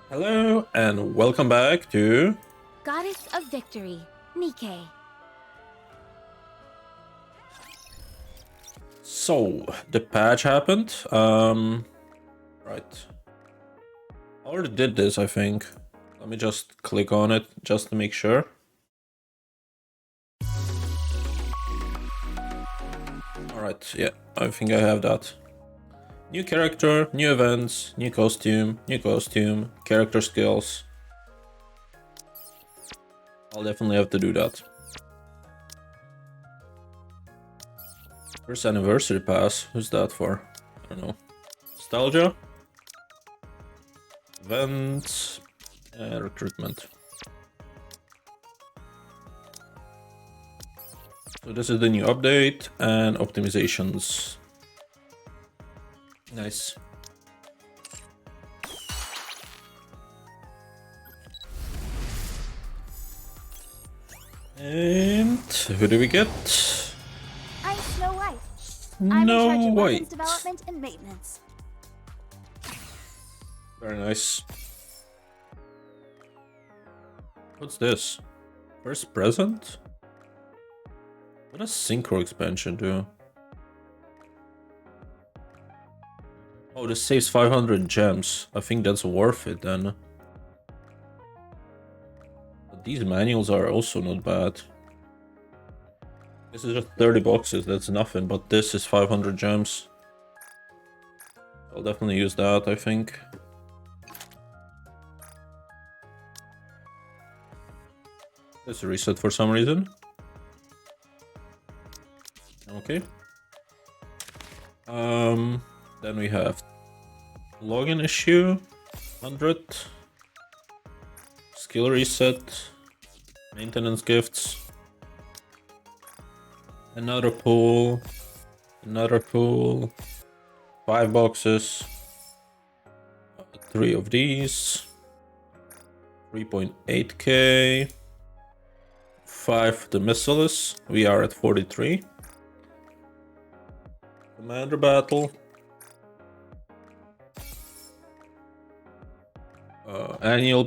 Hello and welcome back to Goddess of Victory, Nikke. So the patch happened. Right. I already did this, I think. Let me just click on it just to make sure. Alright, yeah, I think I have that. New character, new events, new costume, character skills. I'll definitely have to do that. First anniversary pass, who's that for? I don't know. Nostalgia? Events, recruitment. So this is the new update and optimizations. Nice. And who do we get? I'm Snow White. I'm in No charge of White. weapons development and maintenance. Very nice. What's this? First present? What does Synchro expansion do? Oh, this saves 500 gems. I think that's worth it then. But these manuals are also not bad. This is just 30 boxes, that's nothing, but this is 500 gems. I'll definitely use that, I think. There's a reset for some reason. Okay. Then we have login issue, 100. Skill reset, maintenance gifts. Another pool, 5 boxes, 3 of these, 3.8k, 5 the missiles, we are at 43. Commander battle, annual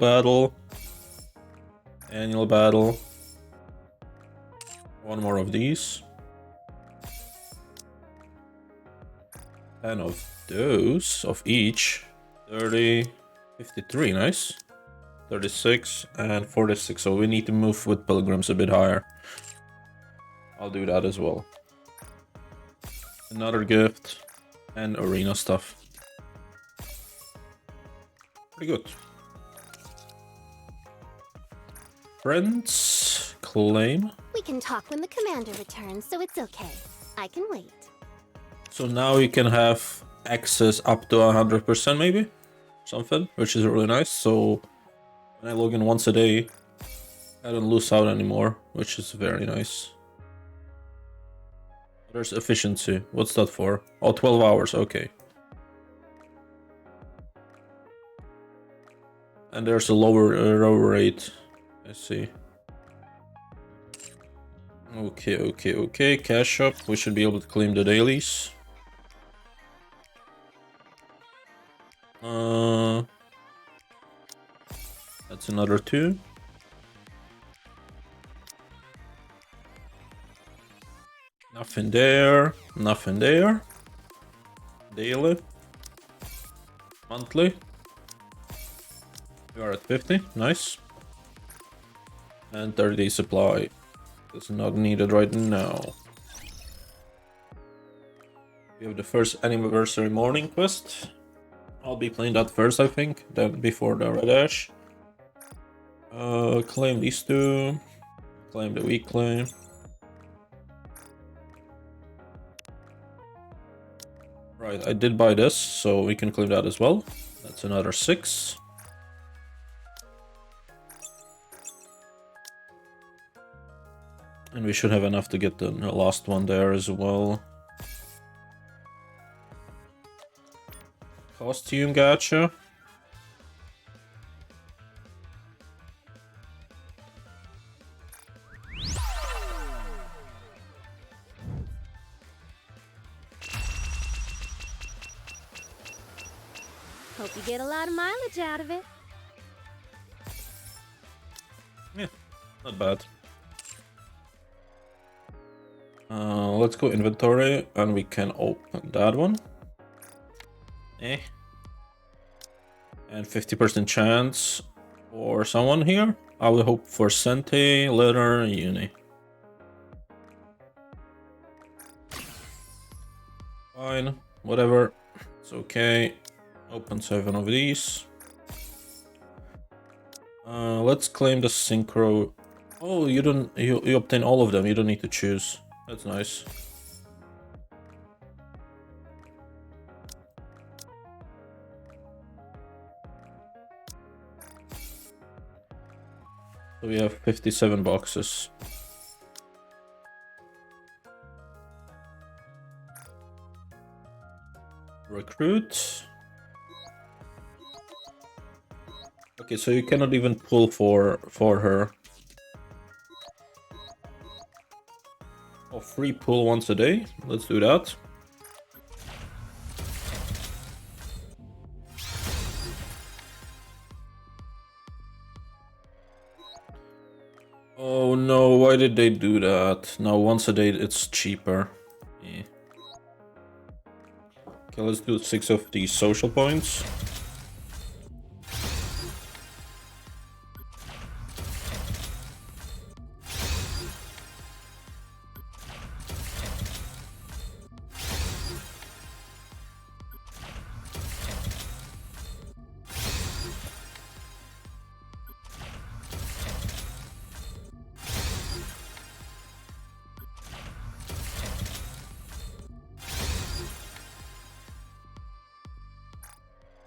battle, one more of these. 10 of those, of each. 30, 53, nice. 36 and 46, so we need to move with pilgrims a bit higher. I'll do that as well. Another gift and arena stuff. Pretty good. Friends, claim. We can talk when the commander returns, so it's okay. I can wait. So now you can have access up to 100% maybe? Something, which is really nice. So when I log in once a day, I don't lose out anymore, which is very nice. There's efficiency. What's that for? Oh, 12 hours, okay. And there's a lower row rate. I see. Okay. Cash up. We should be able to claim the dailies. That's another 2. Nothing there. Daily. Monthly. We are at 50. Nice. And 30-day supply. It's not needed right now. We have the first anniversary morning quest. I'll be playing that first, I think, then before the red ash. Claim these 2. Claim the weekly. Right, I did buy this, so we can claim that as well. That's another 6. And we should have enough to get the last one there as well. Costume gacha. Hope you get a lot of mileage out of it. Not bad. Let's go inventory and we can open that one. Eh. And 50% chance for someone here. I will hope for Sente, Letter, Uni. Fine, whatever. It's okay. Open 7 of these. Let's claim the synchro. Oh, you don't. You obtain all of them. You don't need to choose. That's nice. So we have 57 boxes. Recruit. Okay, so you cannot even pull for her. Oh, free pull once a day. Let's do that. Oh no, why did they do that? Now once a day it's cheaper. Yeah. Okay, let's do 6 of these social points.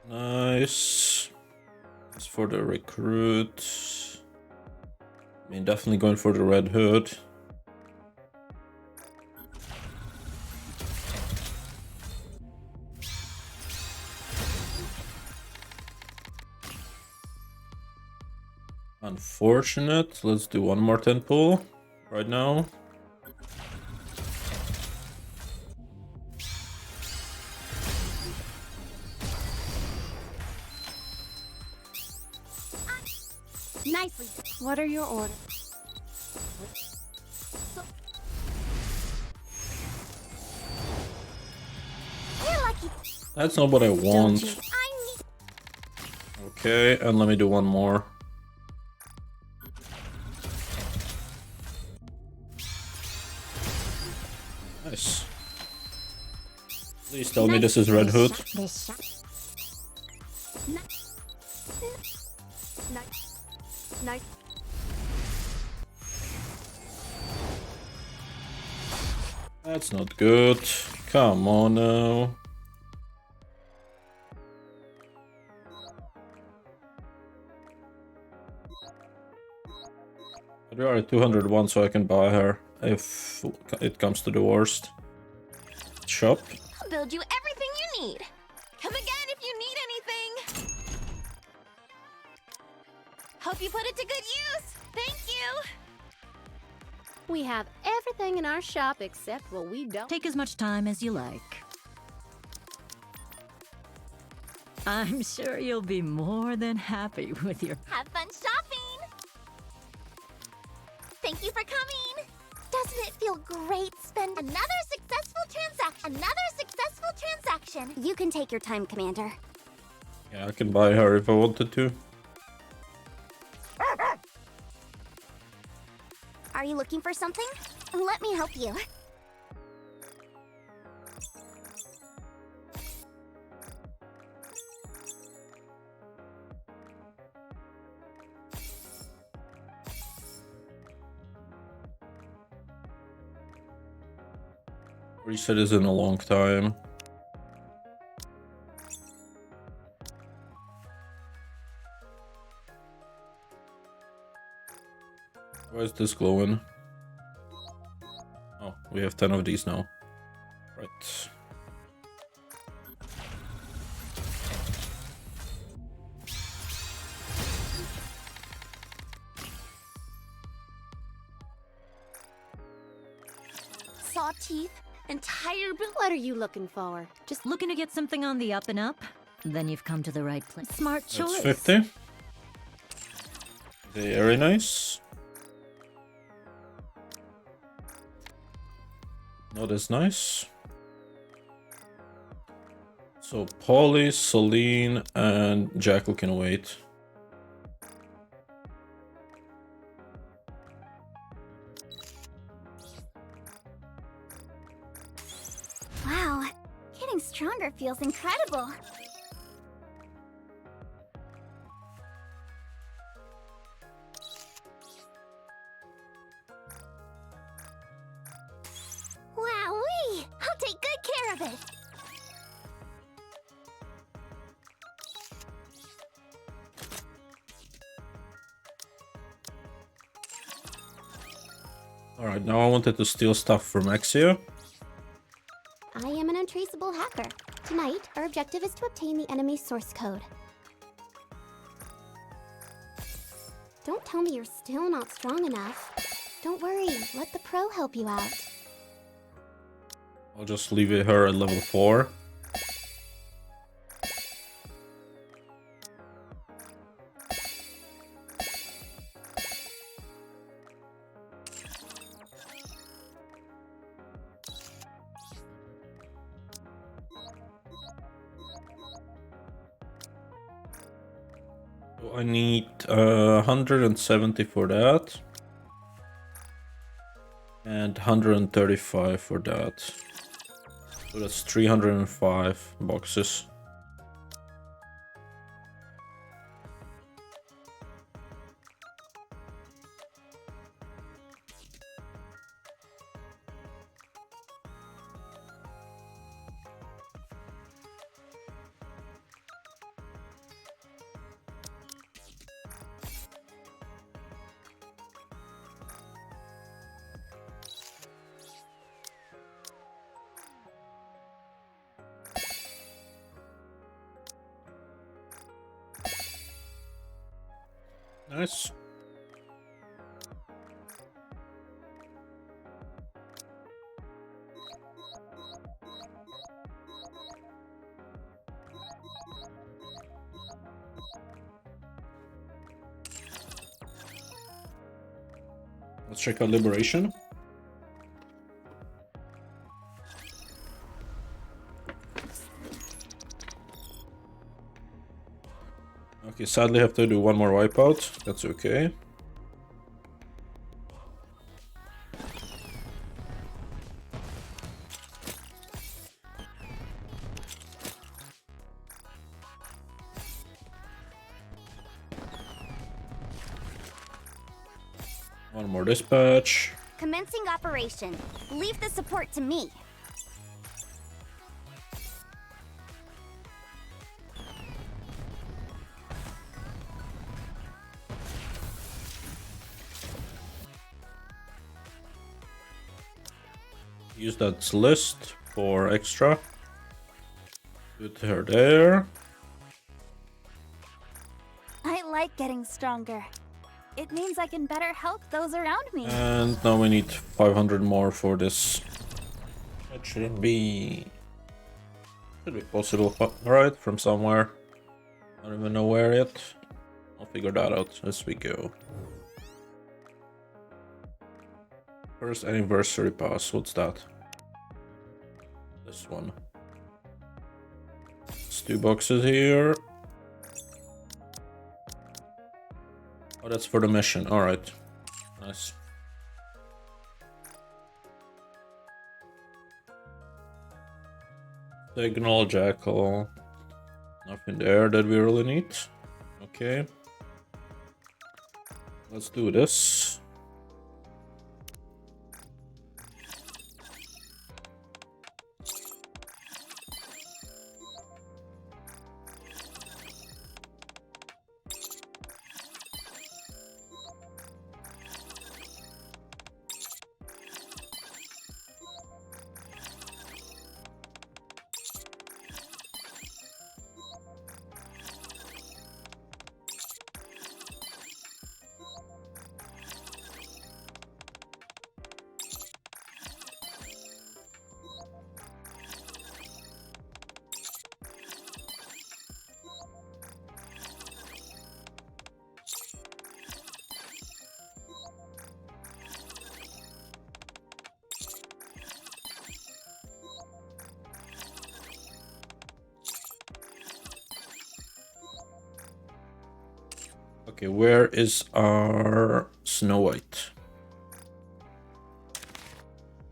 Nice. That's for the recruit. I mean, definitely going for the red hood. Unfortunate. Let's do one more 10 pull right now. Nicely. What are your orders? You're lucky. That's not what I Don't want. you? I need. Okay, and let me do one more. Nice. Please tell me this is Red Hood. Nice. Nice. That's not good. Come on now. But we are at 201, so I can buy her if it comes to the worst. Shop. I'll build you everything you need. Come again if you need anything. Hope you put it to good use. Thank you. We have everything in our shop except what we don't. Take as much time as you like. I'm sure you'll be more than happy with your... Have fun shopping. Thank you for coming. Doesn't it feel great spend another successful transaction? Another successful transaction. You can take your time, Commander. Yeah, I can buy her if I wanted to. Are you looking for something? Let me help you. Reset is in a long time. Why is this glowing? Oh, we have 10 of these now. Right. Saw teeth, entire build. What are you looking for? Just looking to get something on the up and up? Then you've come to the right place. Smart choice. That's 50. Very nice. Not as nice. So Polly, Celine, and Jackal can wait. Wow, getting stronger feels incredible. Wowee! I'll take good care of it. Alright, now I wanted to steal stuff from Axia. I am an untraceable hacker. Tonight, our objective is to obtain the enemy's source code. Don't tell me you're still not strong enough. Don't worry, let the pro help you out. I'll just leave her at level 4. So I need 170 for that. And 135 for that. So that's 305 boxes. Nice. Let's check out Liberation. Okay, sadly I have to do one more wipeout. That's okay. One more dispatch. Commencing operation. Leave the support to me. Use that list for extra. Put her there. I like getting stronger. It means I can better help those around me. And now we need 500 more for this. That should be possible. Alright, from somewhere. I don't even know where yet. I'll figure that out as we go. First anniversary pass, what's that? This one. It's 2 boxes here. Oh, that's for the mission. Alright. Nice. Signal, Jackal. Nothing there that we really need. Okay. Let's do this. Okay, where is our Snow White?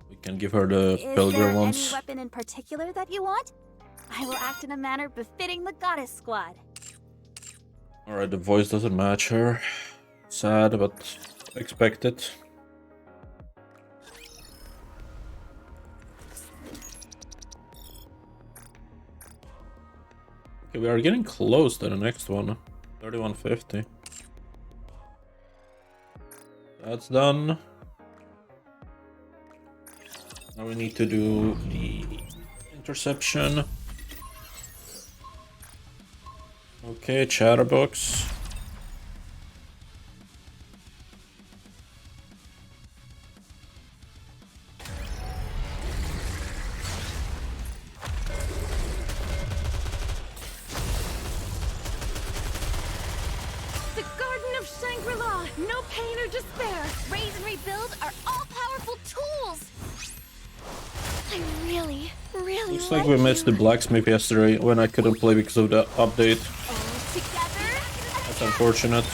We can give her the pilgrim ones. Is there any weapon in particular that you want? I will act in a manner befitting the goddess squad. Alright, the voice doesn't match her. Sad, but expected. Okay, we are getting close to the next one. 3150. That's done. Now we need to do the interception. Okay, chatterbox. The Garden of Shangri-La! No pain or despair! Raise and rebuild are all-powerful tools! I really Looks like we missed the blacksmith yesterday when I couldn't play because of the update. all together. That's unfortunate.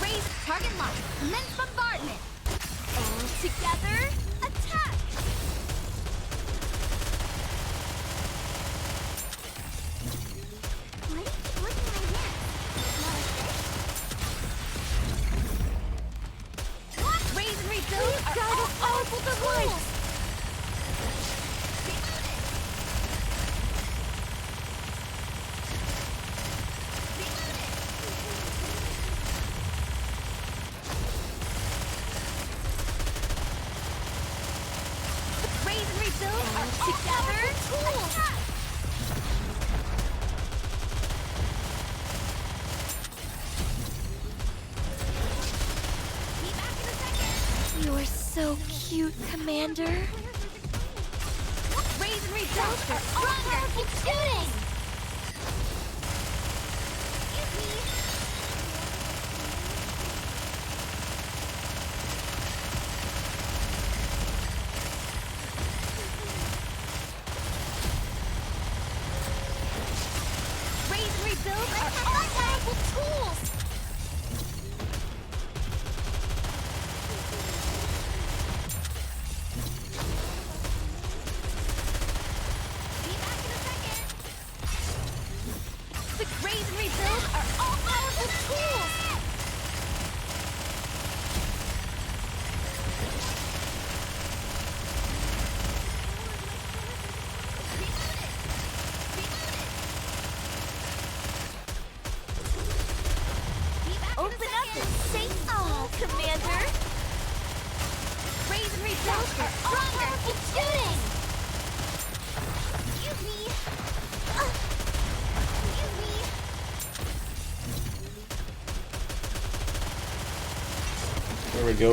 Raise target lock. Commence bombardment. All together. Attack. Why do you keep looking at my hands? Raise and rebuild are all powerful tools. Raise and rebuild are together tools. Be back in a second. You are so cute, Commander. Raise and rebuild are all powerful tools. Raise and rebuild are all powerful tools. Be back in a second. The raise and rebuild are all powerful tools. Open up and say all, Commander. Raise and rebuild are all powerful shooting. Excuse me. Excuse me. There we go.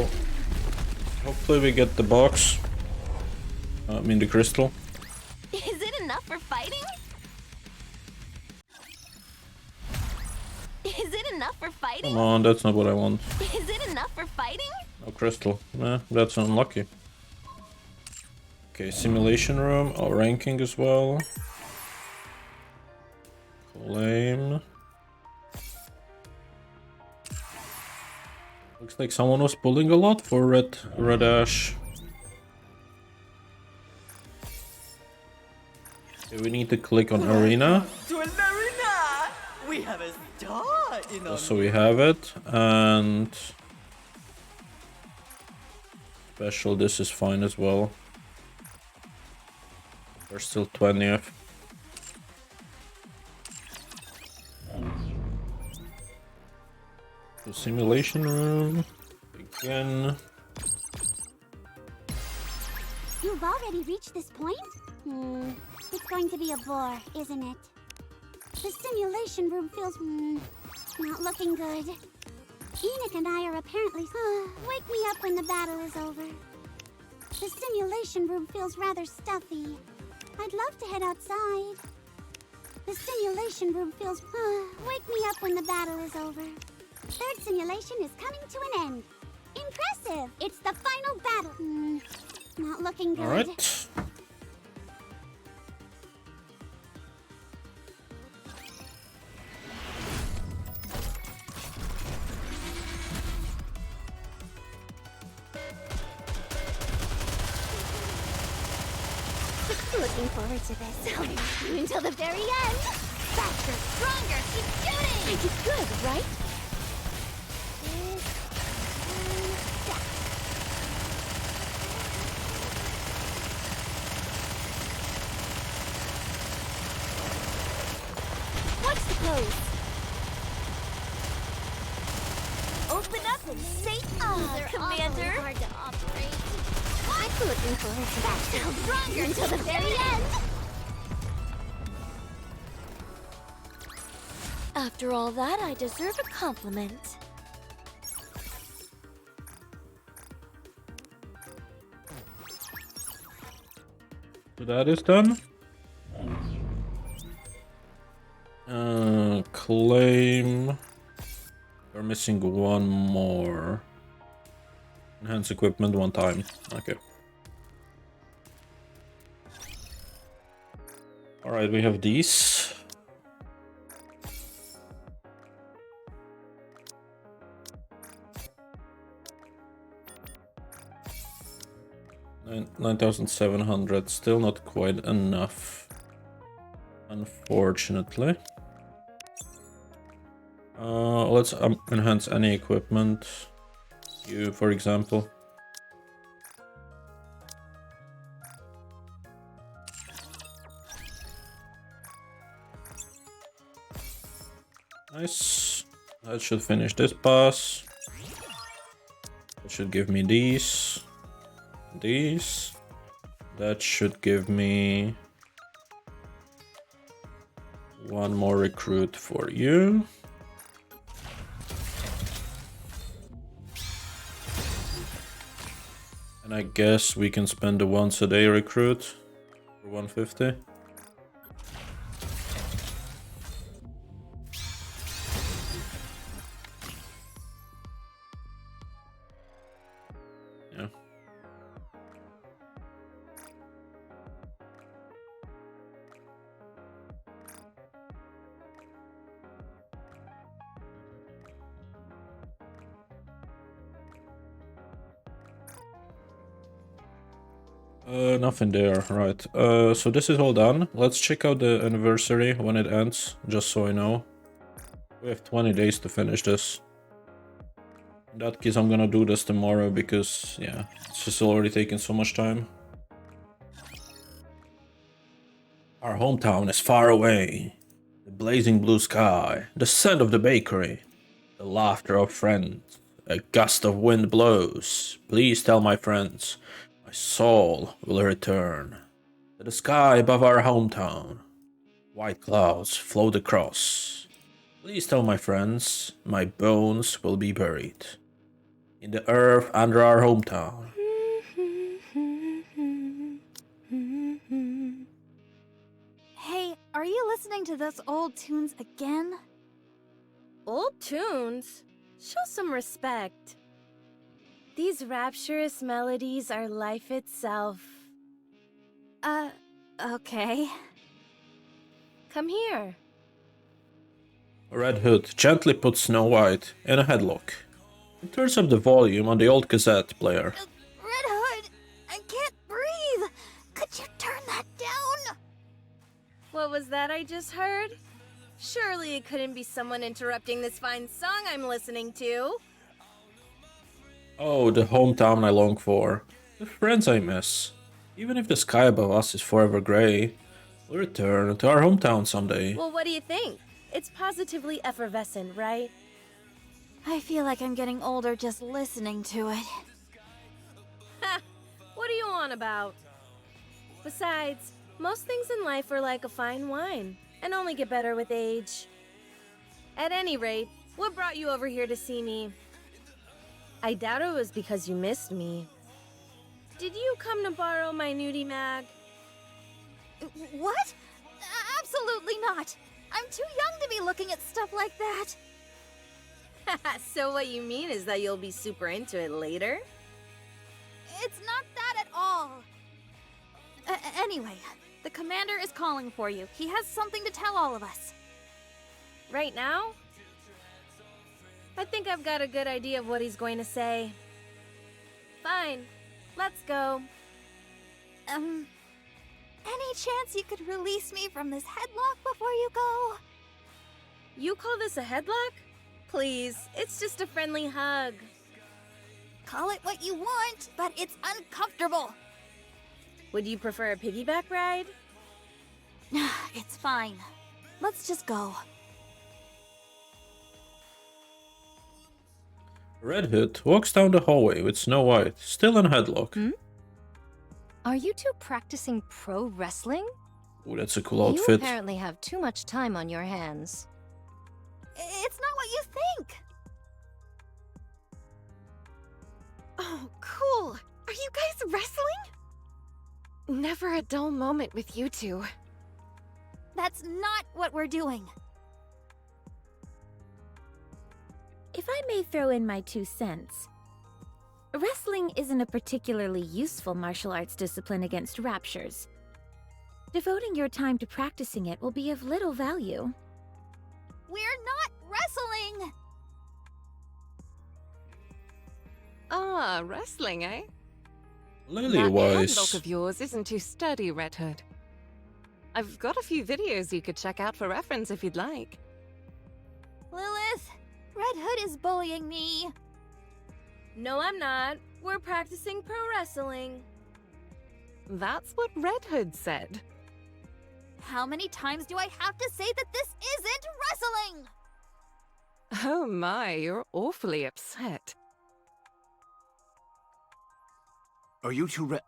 Hopefully we get the box. I mean the crystal. Is it enough for fighting? Is it enough for fighting? Come on, that's not what I want. Is it enough for fighting? No crystal. Nah, that's unlucky. Okay, simulation room. Oh, ranking as well. Claim. Looks like someone was pulling a lot for red ash. Okay, we need to click on arena. To an arena! We have a star in our So we have it, and special, this is fine as well. We're still 20th. The simulation room, begin. You've already reached this point? It's going to be a bore, isn't it? The simulation room feels, not looking good. Enoch and I are apparently... wake me up when the battle is over. The simulation room feels rather stuffy. I'd love to head outside. The simulation room feels... wake me up when the battle is over. Third simulation is coming to an end. Impressive! It's the final battle. Not looking good. Alright. Looking forward to this. I'll rock you until the very end. Faster, stronger, keep shooting! I did good, right? This and that. What's the pose? Open up and say, Commander! Hard to operate. I'm looking forward to that. So stronger until the very end. After all that, I deserve a compliment. So that is done. Claim. We're missing one more. Enhance equipment one time. Okay. Alright, we have these. Nine 9,700, still not quite enough, unfortunately. Let's enhance any equipment. You, for example. Nice. That should finish this pass. That should give me these. These. That should give me one more recruit for you. And I guess we can spend the once a day recruit for 150. Yeah. Nothing there, right. So this is all done. Let's check out the anniversary when it ends, just so I know. We have 20 days to finish this. In that case, I'm gonna do this tomorrow because, yeah, it's just already taking so much time. Our hometown is far away. The blazing blue sky, the scent of the bakery, the laughter of friends. A gust of wind blows. Please tell my friends, my soul will return to the sky above our hometown. White clouds float across. Please tell my friends, my bones will be buried in the earth under our hometown. Hey, are you listening to those old tunes again? Old tunes? Show some respect. These rapturous melodies are life itself. Okay. Come here. Red Hood gently puts Snow White in a headlock. He turns up the volume on the old cassette player. Red Hood, I can't breathe. Could you turn that down? What was that I just heard? Surely it couldn't be someone interrupting this fine song I'm listening to. Oh, the hometown I long for. The friends I miss. Even if the sky above us is forever grey, we'll return to our hometown someday. Well, what do you think? It's positively effervescent, right? I feel like I'm getting older just listening to it. Ha! What are you on about? Besides, most things in life are like a fine wine, and only get better with age. At any rate, what brought you over here to see me? I doubt it was because you missed me. Did you come to borrow my nudie mag? What? Absolutely not! I'm too young to be looking at stuff like that! So what you mean is that you'll be super into it later? It's not that at all! Anyway, the commander is calling for you. He has something to tell all of us. Right now? I think I've got a good idea of what he's going to say. Fine, let's go. Any chance you could release me from this headlock before you go? You call this a headlock? Please, it's just a friendly hug. Call it what you want, but it's uncomfortable. Would you prefer a piggyback ride? It's fine. Let's just go. Red Hood walks down the hallway with Snow White, still in a headlock. Are you two practicing pro wrestling? Ooh, that's a cool You outfit. apparently have too much time on your hands. It's not what you think. Oh, cool. Are you guys wrestling? Never a dull moment with you two. That's not what we're doing. If I may throw in my 2 cents. Wrestling isn't a particularly useful martial arts discipline against raptures. Devoting your time to practicing it will be of little value. We're not wrestling! Ah, wrestling, eh? That Lily-wise. handlock of yours isn't too sturdy, Red Hood. I've got a few videos you could check out for reference if you'd like. Lilith, Red Hood is bullying me. No, I'm not. We're practicing pro wrestling. That's what Red Hood said. How many times do I have to say that this isn't wrestling? Oh my, you're awfully upset. Are you two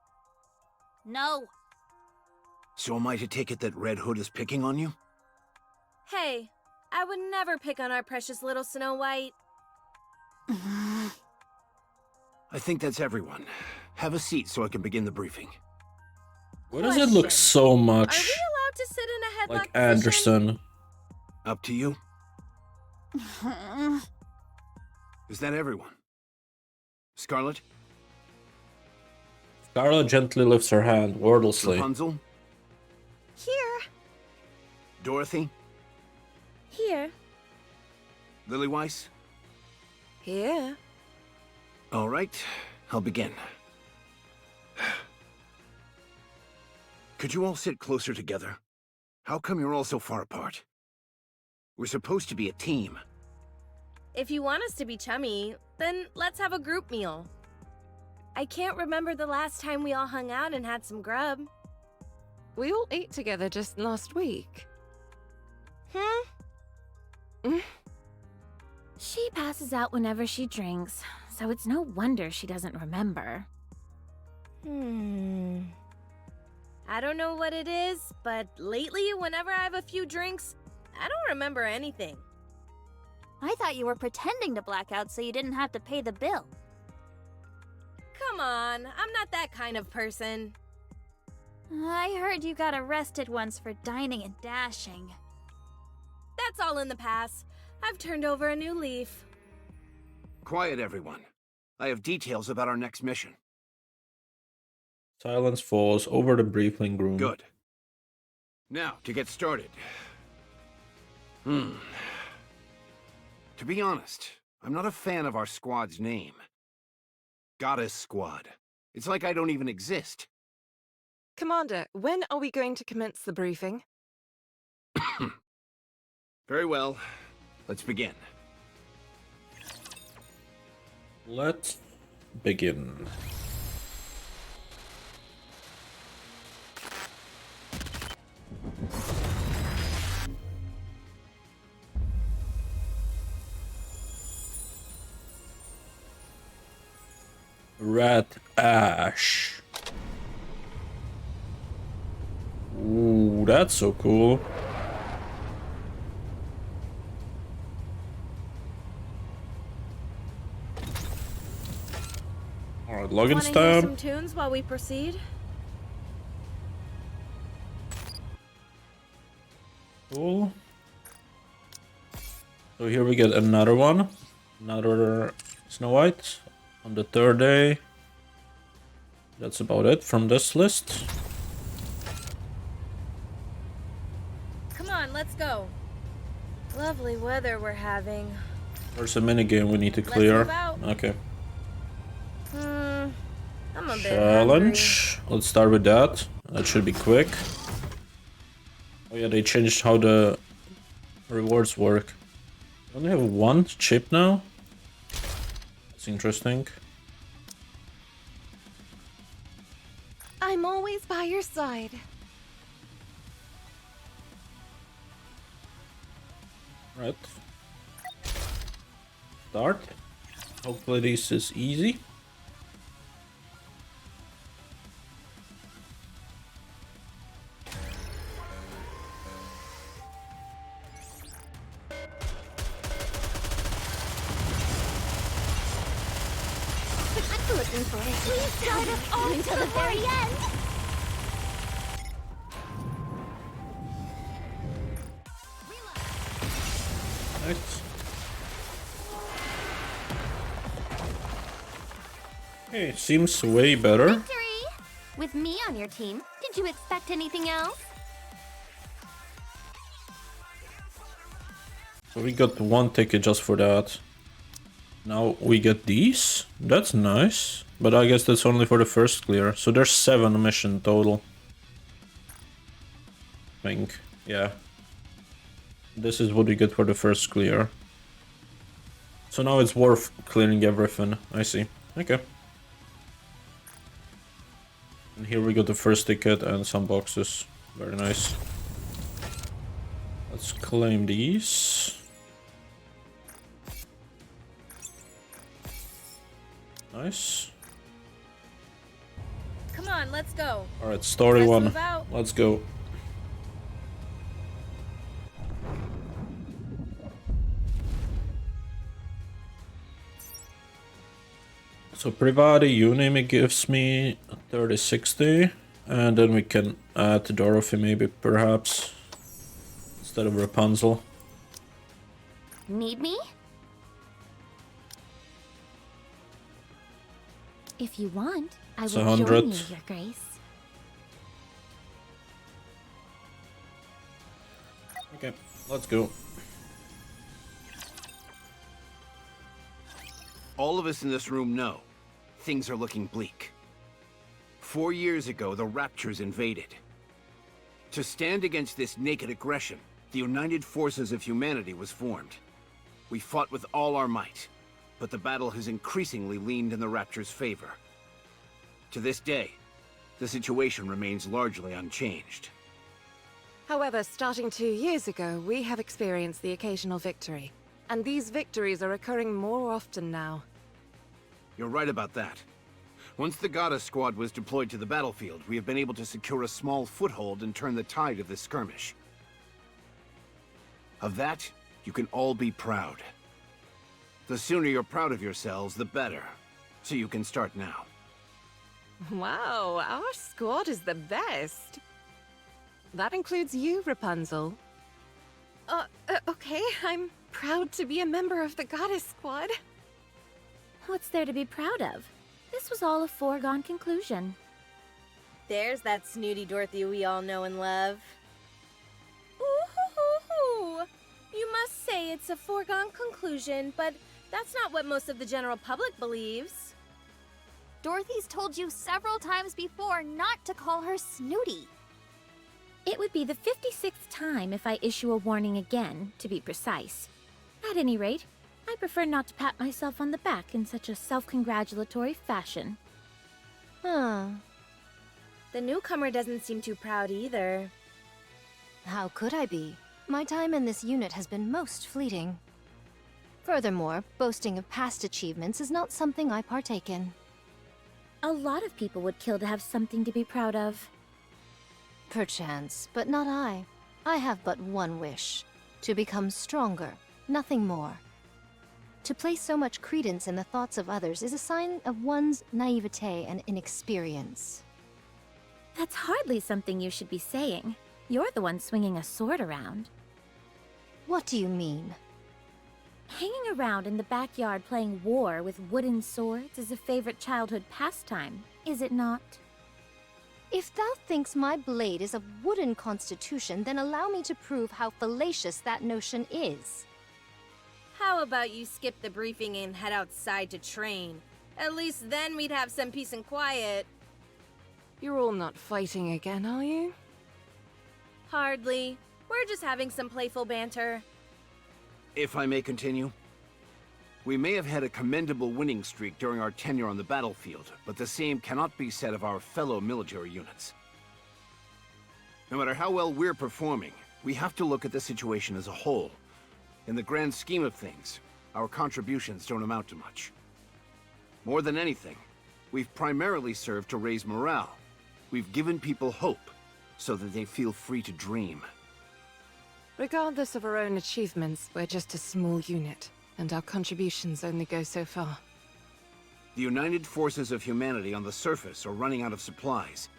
No. So am I to take it that Red Hood is picking on you? Hey, I would never pick on our precious little Snow White. I think that's everyone. Have a seat so I can begin the briefing. Why does it look so Are we much allowed to sit in a headlock like position? Anderson? Up to you. Is that everyone? Scarlet? Scarlet gently lifts her hand, wordlessly. Rapunzel? Here. Dorothy? Here. Lily Weiss? Here. All right, I'll begin. Could you all sit closer together? How come you're all so far apart? We're supposed to be a team. If you want us to be chummy, then let's have a group meal. I can't remember the last time we all hung out and had some grub. We all ate together just last week. She passes out whenever she drinks, so it's no wonder she doesn't remember. I don't know what it is, but lately, whenever I have a few drinks, I don't remember anything. I thought you were pretending to black out so you didn't have to pay the bill. Come on, I'm not that kind of person. I heard you got arrested once for dining and dashing. That's all in the past. I've turned over a new leaf. Quiet, everyone. I have details about our next mission. Silence falls over the briefing room. Good. Now, to get started. To be honest, I'm not a fan of our squad's name. Goddess Squad. It's like I don't even exist. Commander, when are we going to commence the briefing? Very well. Let's begin. Let's begin. Red Ash. Ooh, that's so cool. Alright, login Wanna hear some stamp. tunes while we proceed? Cool. So here we get another one. Another Snow White on the third day. That's about it from this list. Come on, let's go. Lovely weather we're having. There's a minigame we need to Let's clear. move out. Okay. I'm a bit Challenge. Let's start with that. That should be quick. Oh yeah, they changed how the rewards work. We only have one chip now. That's interesting. I'm always by your side. Right. Start. Hopefully this is easy. I'm looking for it. Please guide us all until the very end. Nice. Okay, seems way better. Victory! With me on your team, did you expect anything else? So we got one ticket just for that. Now we get these. That's nice. But I guess that's only for the first clear. So there's 7 mission total. I think. Yeah. This is what we get for the first clear. So now it's worth clearing everything. I see. Okay. And here we got the first ticket and some boxes. Very nice. Let's claim these. Nice. Come on, let's go. Alright, story Let's 1. move out. Let's go. So Privati, you name it, gives me 30-60, and then we can add Dorothy maybe, perhaps, instead of Rapunzel. Need me? If you want, I It's will 100. join you, Your Grace. Okay, let's go. All of us in this room know things are looking bleak. 4 years ago, the Raptures invaded. To stand against this naked aggression, the United Forces of Humanity was formed. We fought with all our might, but the battle has increasingly leaned in the Rapture's favor. To this day, the situation remains largely unchanged. However, starting 2 years ago, we have experienced the occasional victory. And these victories are occurring more often now. You're right about that. Once the Goddess Squad was deployed to the battlefield, we have been able to secure a small foothold and turn the tide of this skirmish. Of that, you can all be proud. The sooner you're proud of yourselves, the better. So you can start now. Wow, our squad is the best. That includes you, Rapunzel. Okay, I'm proud to be a member of the Goddess Squad. What's there to be proud of? This was all a foregone conclusion. There's that snooty Dorothy we all know and love. Ooh, you must say it's a foregone conclusion, but that's not what most of the general public believes. Dorothy's told you several times before not to call her snooty. It would be the 56th time if I issue a warning again, to be precise. At any rate, I prefer not to pat myself on the back in such a self-congratulatory fashion. Huh. The newcomer doesn't seem too proud either. How could I be? My time in this unit has been most fleeting. Furthermore, boasting of past achievements is not something I partake in. A lot of people would kill to have something to be proud of. Perchance, but not I. I have but one wish. To become stronger, nothing more. To place so much credence in the thoughts of others is a sign of one's naivete and inexperience. That's hardly something you should be saying. You're the one swinging a sword around. What do you mean? Hanging around in the backyard playing war with wooden swords is a favorite childhood pastime, is it not? If thou thinks my blade is of wooden constitution, then allow me to prove how fallacious that notion is. How about you skip the briefing and head outside to train? At least then we'd have some peace and quiet. You're all not fighting again, are you? Hardly. We're just having some playful banter. If I may continue. We may have had a commendable winning streak during our tenure on the battlefield, but the same cannot be said of our fellow military units. No matter how well we're performing, we have to look at the situation as a whole. In the grand scheme of things, our contributions don't amount to much. More than anything, we've primarily served to raise morale. We've given people hope, so that they feel free to dream. Regardless of our own achievements, we're just a small unit, and our contributions only go so far. The united forces of humanity on the surface are running out of supplies,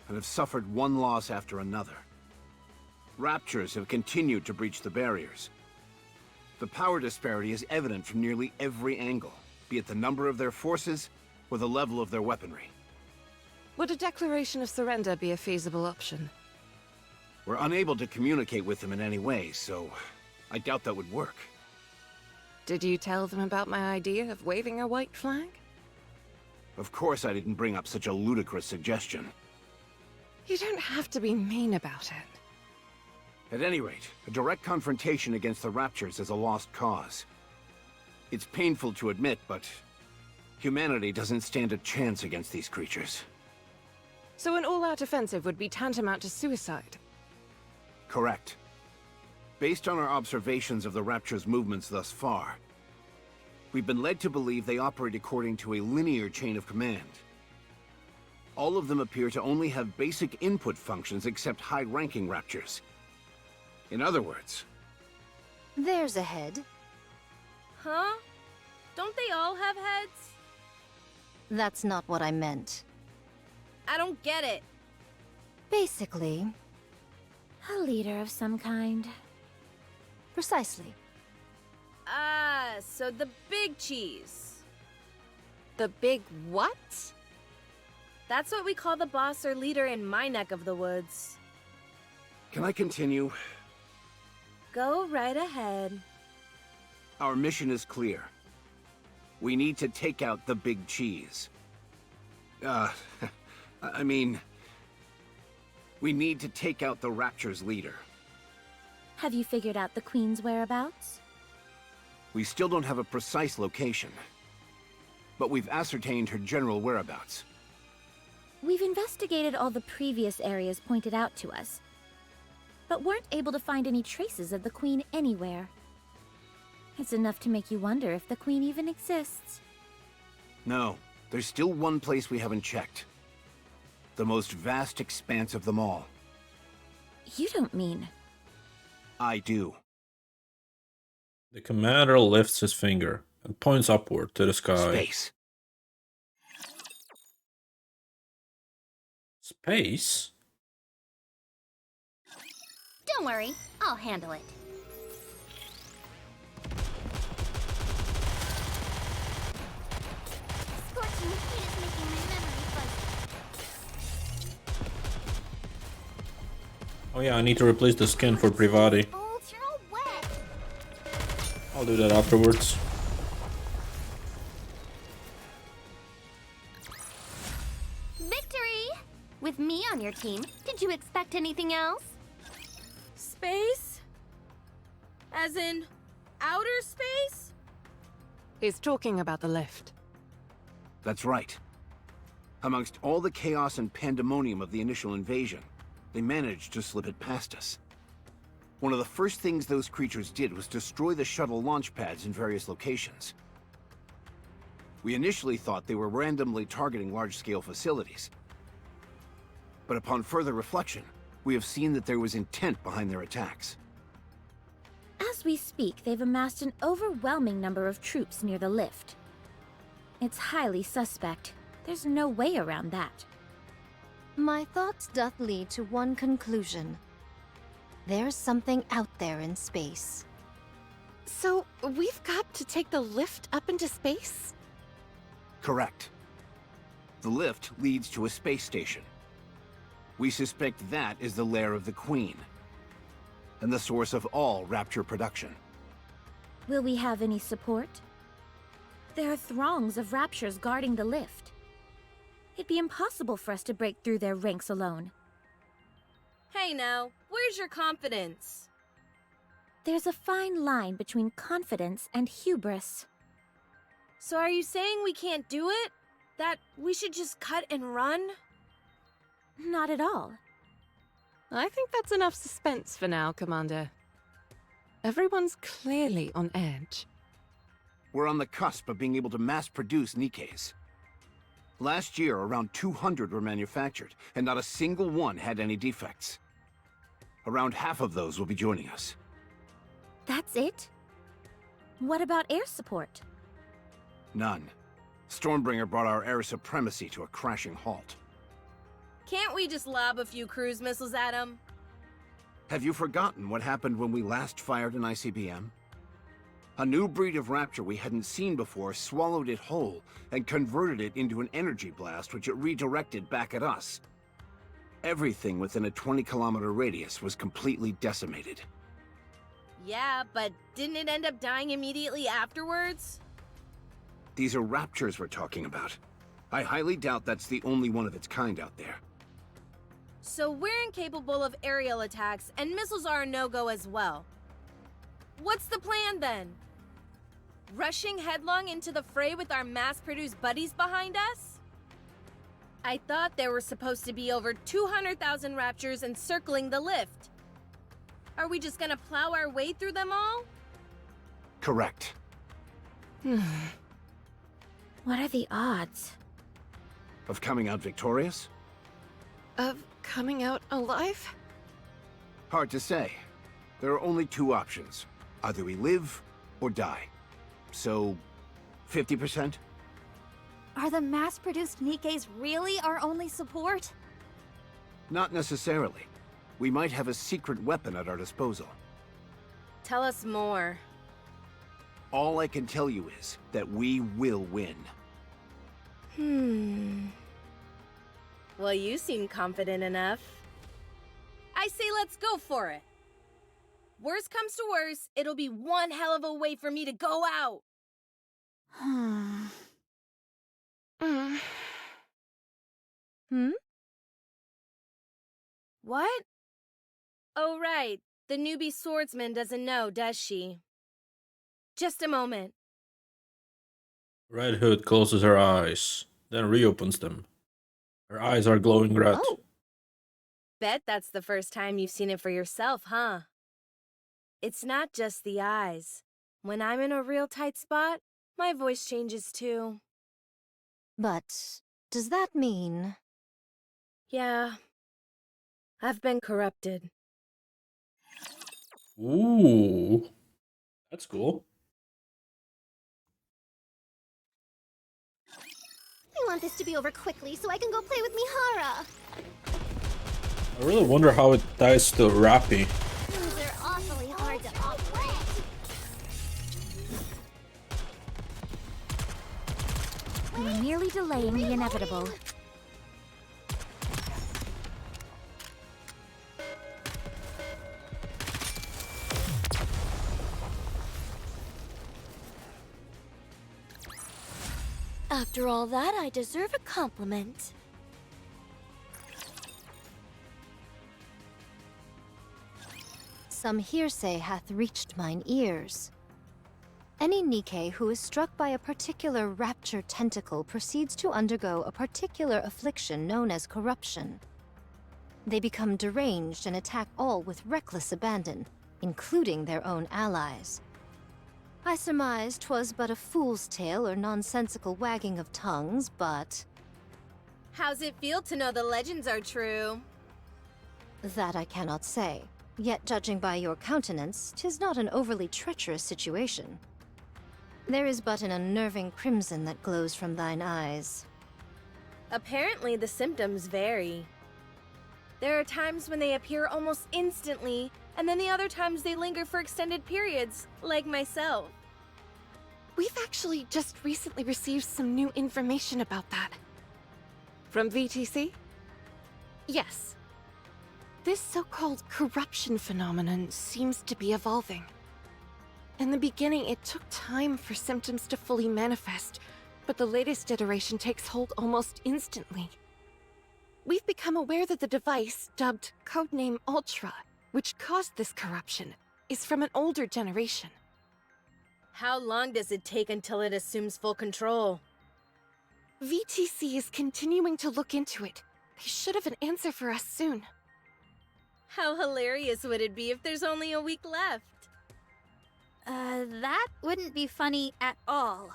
and have suffered one loss after another. Raptures have continued to breach the barriers. The power disparity is evident from nearly every angle, be it the number of their forces or the level of their weaponry. Would a declaration of surrender be a feasible option? We're unable to communicate with them in any way, so I doubt that would work. Did you tell them about my idea of waving a white flag? Of course I didn't bring up such a ludicrous suggestion. You don't have to be mean about it. At any rate, a direct confrontation against the Raptures is a lost cause. It's painful to admit, but humanity doesn't stand a chance against these creatures. So an all-out offensive would be tantamount to suicide? Correct. Based on our observations of the Rapture's movements thus far, we've been led to believe they operate according to a linear chain of command. All of them appear to only have basic input functions except high-ranking Raptures. In other words... There's a head. Huh? Don't they all have heads? That's not what I meant. I don't get it. Basically... A leader of some kind. Precisely. Ah, so the big cheese. The big what? That's what we call the boss or leader in my neck of the woods. Can I continue? Go right ahead. Our mission is clear. We need to take out the big cheese. I mean... We need to take out the Rapture's leader. Have you figured out the Queen's whereabouts? We still don't have a precise location, but we've ascertained her general whereabouts. We've investigated all the previous areas pointed out to us, but weren't able to find any traces of the Queen anywhere. It's enough to make you wonder if the Queen even exists. No, there's still one place we haven't checked. The most vast expanse of them all. You don't mean... I do. The commander lifts his finger and points upward to the sky. Space. Space? Don't worry, I'll handle it. Scorching heat is making my memory fuzzy. Oh yeah, I need to replace the skin for Privati. Bolts, you're all wet. I'll do that afterwards. Victory! With me on your team, did you expect anything else? Space? As in, outer space? He's talking about the lift. That's right. Amongst all the chaos and pandemonium of the initial invasion, they managed to slip it past us. One of the first things those creatures did was destroy the shuttle launch pads in various locations. We initially thought they were randomly targeting large-scale facilities. But upon further reflection, we have seen that there was intent behind their attacks. As we speak, they've amassed an overwhelming number of troops near the lift. It's highly suspect. There's no way around that. My thoughts doth lead to one conclusion. There's something out there in space. So, we've got to take the lift up into space? Correct. The lift leads to a space station. We suspect that is the lair of the Queen, and the source of all Rapture production. Will we have any support? There are throngs of Raptures guarding the lift. It'd be impossible for us to break through their ranks alone. Hey now, where's your confidence? There's a fine line between confidence and hubris. So are you saying we can't do it? That we should just cut and run? Not at all. I think that's enough suspense for now, Commander. Everyone's clearly on edge. We're on the cusp of being able to mass-produce Nikkes. Last year, around 200 were manufactured, and not a single one had any defects. Around half of those will be joining us. That's it? What about air support? None. Stormbringer brought our air supremacy to a crashing halt. Can't we just lob a few cruise missiles at them? Have you forgotten what happened when we last fired an ICBM? A new breed of Rapture we hadn't seen before swallowed it whole and converted it into an energy blast which it redirected back at us. Everything within a 20-kilometer radius was completely decimated. Yeah, but didn't it end up dying immediately afterwards? These are Raptures we're talking about. I highly doubt that's the only one of its kind out there. So we're incapable of aerial attacks, and missiles are a no-go as well. What's the plan then? Rushing headlong into the fray with our mass-produced buddies behind us? I thought there were supposed to be over 200,000 Raptures encircling the lift. Are we just gonna plow our way through them all? Correct. What are the odds? Of coming out victorious? Of coming out alive? Hard to say. There are only two options. Either we live or die. So, 50%? Are the mass-produced Nikkes really our only support? Not necessarily. We might have a secret weapon at our disposal. Tell us more. All I can tell you is that we will win. Well, you seem confident enough. I say let's go for it. Worst comes to worst, it'll be one hell of a way for me to go out. What? Oh, right. The newbie swordsman doesn't know, does she? Just a moment. Red Hood closes her eyes, then reopens them. Her eyes are glowing red. Oh. Bet that's the first time you've seen it for yourself, huh? It's not just the eyes. When I'm in a real tight spot, my voice changes too. But does that mean... Yeah. I've been corrupted. Ooh. That's cool. I want this to be over quickly so I can go play with Mihara. I really wonder how it ties to Rappy. Things are awfully hard to operate. We're merely delaying the inevitable. After all that, I deserve a compliment. Some hearsay hath reached mine ears. Any Nikke who is struck by a particular rapture tentacle proceeds to undergo a particular affliction known as corruption. They become deranged and attack all with reckless abandon, including their own allies. I surmised 'twas but a fool's tale or nonsensical wagging of tongues, but... How's it feel to know the legends are true? That I cannot say. Yet judging by your countenance, 'tis not an overly treacherous situation. There is but an unnerving crimson that glows from thine eyes. Apparently the symptoms vary. There are times when they appear almost instantly, and then the other times they linger for extended periods, like myself. We've actually just recently received some new information about that. From VTC? Yes. This so-called corruption phenomenon seems to be evolving. In the beginning, it took time for symptoms to fully manifest, but the latest iteration takes hold almost instantly. We've become aware that the device, dubbed Codename Ultra, which caused this corruption, is from an older generation. How long does it take until it assumes full control? VTC is continuing to look into it. They should have an answer for us soon. How hilarious would it be if there's only a week left? That wouldn't be funny at all.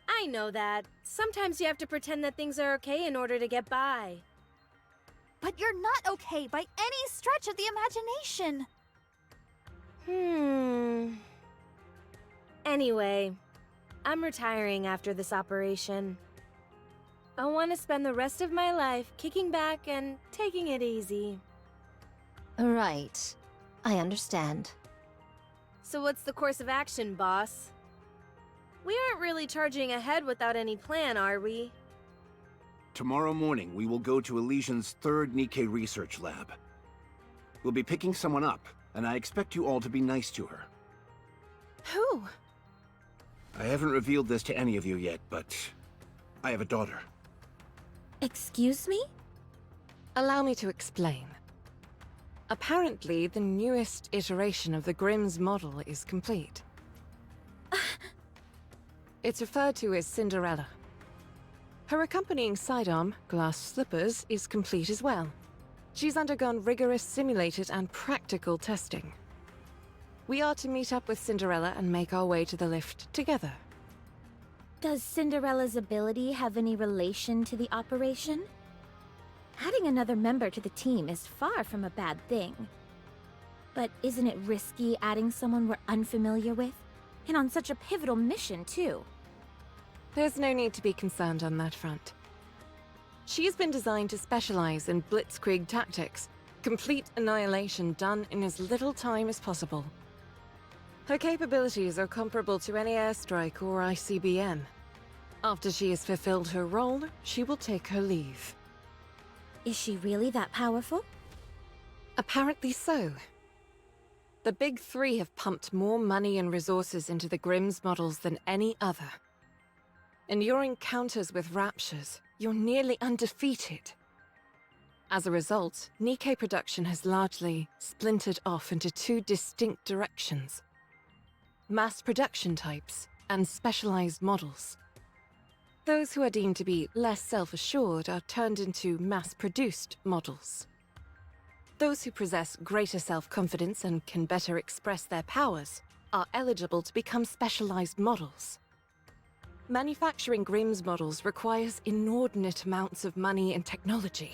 I know that. Sometimes you have to pretend that things are okay in order to get by. But you're not okay by any stretch of the imagination. Anyway, I'm retiring after this operation. I want to spend the rest of my life kicking back and taking it easy. Right. I understand. So what's the course of action, boss? We aren't really charging ahead without any plan, are we? Tomorrow morning, we will go to Elysian's third Nikke research lab. We'll be picking someone up, and I expect you all to be nice to her. Who? I haven't revealed this to any of you yet, but I have a daughter. Excuse me? Allow me to explain. Apparently, the newest iteration of the Grimm's model is complete. It's referred to as Cinderella. Her accompanying sidearm, glass slippers, is complete as well. She's undergone rigorous simulated and practical testing. We are to meet up with Cinderella and make our way to the lift together. Does Cinderella's ability have any relation to the operation? Adding another member to the team is far from a bad thing. But isn't it risky adding someone we're unfamiliar with? And on such a pivotal mission, too. There's no need to be concerned on that front. She's been designed to specialize in blitzkrieg tactics, complete annihilation done in as little time as possible. Her capabilities are comparable to any airstrike or ICBM. After she has fulfilled her role, she will take her leave. Is she really that powerful? Apparently so. The Big Three have pumped more money and resources into the Grimm's models than any other. In your encounters with Raptures, you're nearly undefeated. As a result, Nikke production has largely splintered off into two distinct directions: mass production types and specialized models. Those who are deemed to be less self-assured are turned into mass-produced models. Those who possess greater self-confidence and can better express their powers are eligible to become specialized models. Manufacturing Grimm's models requires inordinate amounts of money and technology.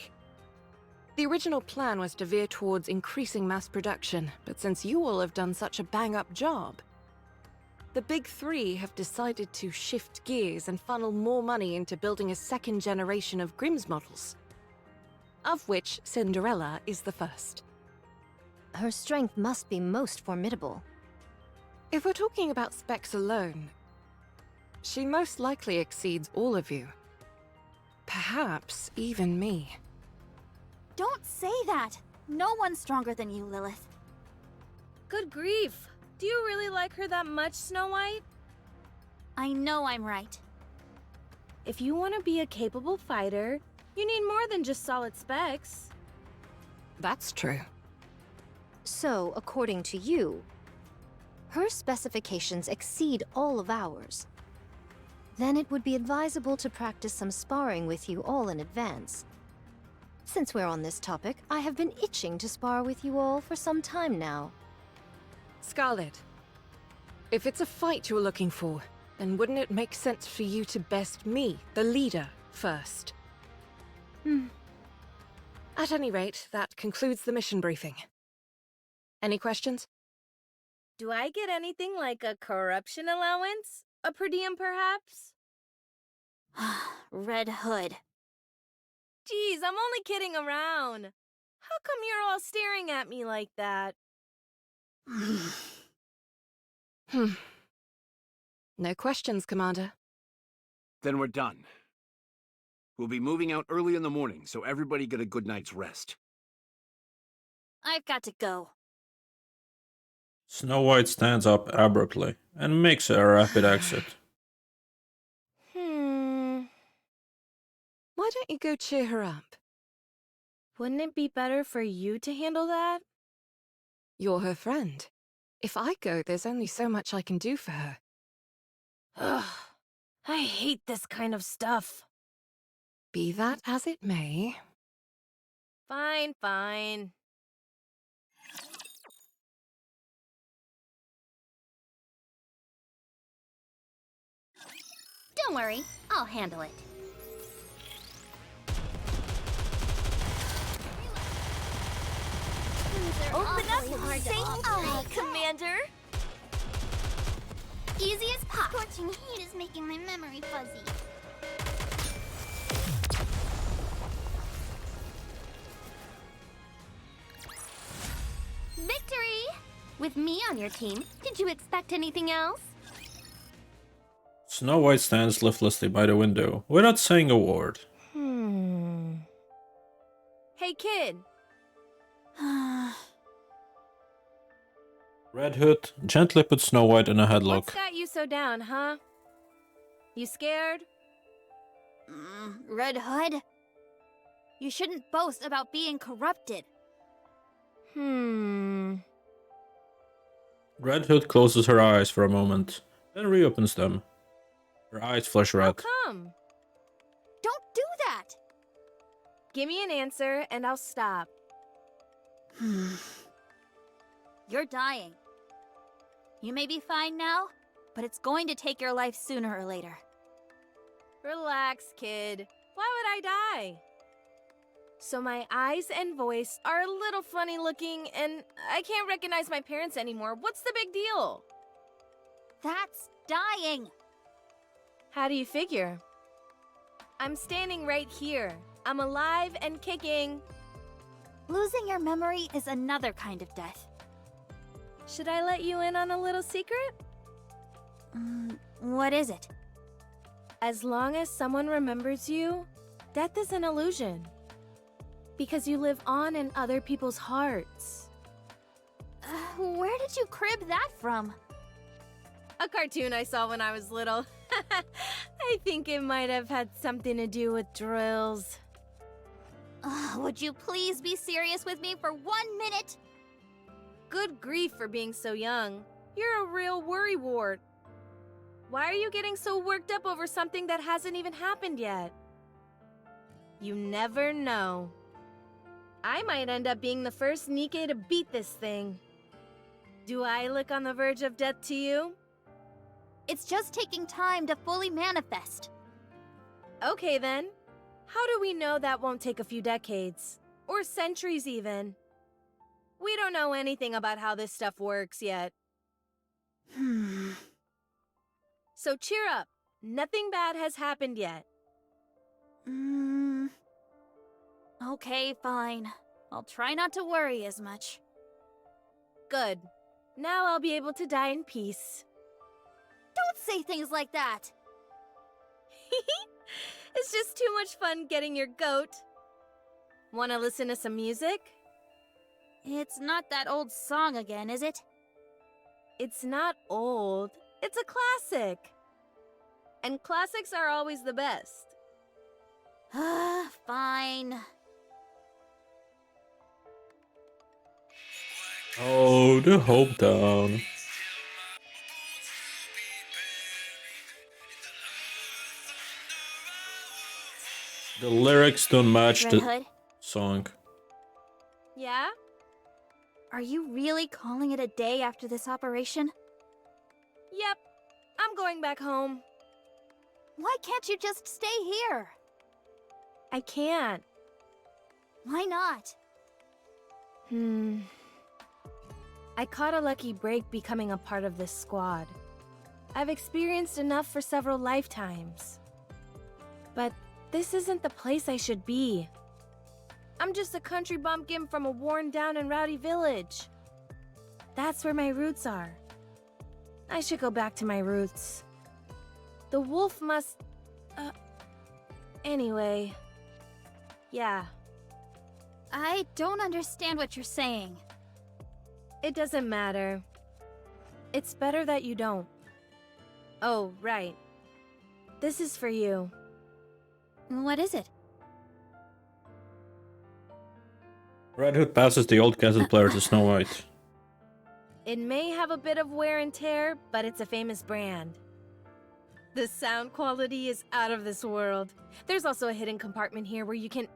The original plan was to veer towards increasing mass production, but since you all have done such a bang-up job, the Big Three have decided to shift gears and funnel more money into building a second generation of Grimm's models, of which Cinderella is the first. Her strength must be most formidable. If we're talking about specs alone, she most likely exceeds all of you. Perhaps even me. Don't say that! No one's stronger than you, Lilith. Good grief! Do you really like her that much, Snow White? I know I'm right. If you want to be a capable fighter, you need more than just solid specs. That's true. So, according to you, her specifications exceed all of ours. Then it would be advisable to practice some sparring with you all in advance. Since we're on this topic, I have been itching to spar with you all for some time now. Scarlet, if it's a fight you're looking for, then wouldn't it make sense for you to best me, the leader, first? At any rate, that concludes the mission briefing. Any questions? Do I get anything like a corruption allowance? A per diem, perhaps? Red Hood. Geez, I'm only kidding around. How come you're all staring at me like that? No questions, Commander. Then we're done. We'll be moving out early in the morning, so everybody get a good night's rest. I've got to go. Snow White stands up abruptly and makes a rapid exit. Why don't you go cheer her up? Wouldn't it be better for you to handle that? You're her friend. If I go, there's only so much I can do for her. Ugh, I hate this kind of stuff. Be that as it may. Fine, fine. Don't worry, I'll handle it. Open up and and say Commander. Easy as pop. Scorching heat is making my memory fuzzy. Victory! With me on your team, did you expect anything else? Snow White stands listlessly by the window without saying a word. Hey, kid. Red Hood gently puts Snow White in a headlock. What's got you so down, huh? You scared? Red Hood? You shouldn't boast about being corrupted. Red Hood closes her eyes for a moment, then reopens them. Her eyes flash How red. come? Don't do that! Give me an answer and I'll stop. You're dying. You may be fine now, but it's going to take your life sooner or later. Relax, kid. Why would I die? So my eyes and voice are a little funny looking and I can't recognize my parents anymore. What's the big deal? That's dying! How do you figure? I'm standing right here. I'm alive and kicking. Losing your memory is another kind of death. Should I let you in on a little secret? What is it? As long as someone remembers you, death is an illusion. Because you live on in other people's hearts. Where did you crib that from? A cartoon I saw when I was little. I think it might have had something to do with drills. Would you please be serious with me for 1 minute? Good grief for being so young. You're a real worrywart. Why are you getting so worked up over something that hasn't even happened yet? You never know. I might end up being the first Nikke to beat this thing. Do I look on the verge of death to you? It's just taking time to fully manifest. Okay then. How do we know that won't take a few decades? Or centuries even? We don't know anything about how this stuff works yet. So cheer up. Nothing bad has happened yet. Okay, fine. I'll try not to worry as much. Good. Now I'll be able to die in peace. Don't say things like that! It's just too much fun getting your goat. Wanna listen to some music? It's not that old song again, is it? It's not old. It's a classic. And classics are always the best. Fine. Oh, the hometown. The lyrics don't match Red the Hood, song. Yeah? are you really calling it a day after this operation? Yep. I'm going back home. Why can't you just stay here? I can't. Why not? I caught a lucky break becoming a part of this squad. I've experienced enough for several lifetimes. But this isn't the place I should be. I'm just a country bumpkin from a worn-down and rowdy village. That's where my roots are. I should go back to my roots. The wolf must... Anyway... Yeah. I don't understand what you're saying. It doesn't matter. It's better that you don't. Oh, right. This is for you. What is it? Red Hood passes the old castle player to Snow White. It may have a bit of wear and tear, but it's a famous brand. The sound quality is out of this world. There's also a hidden compartment here where you can...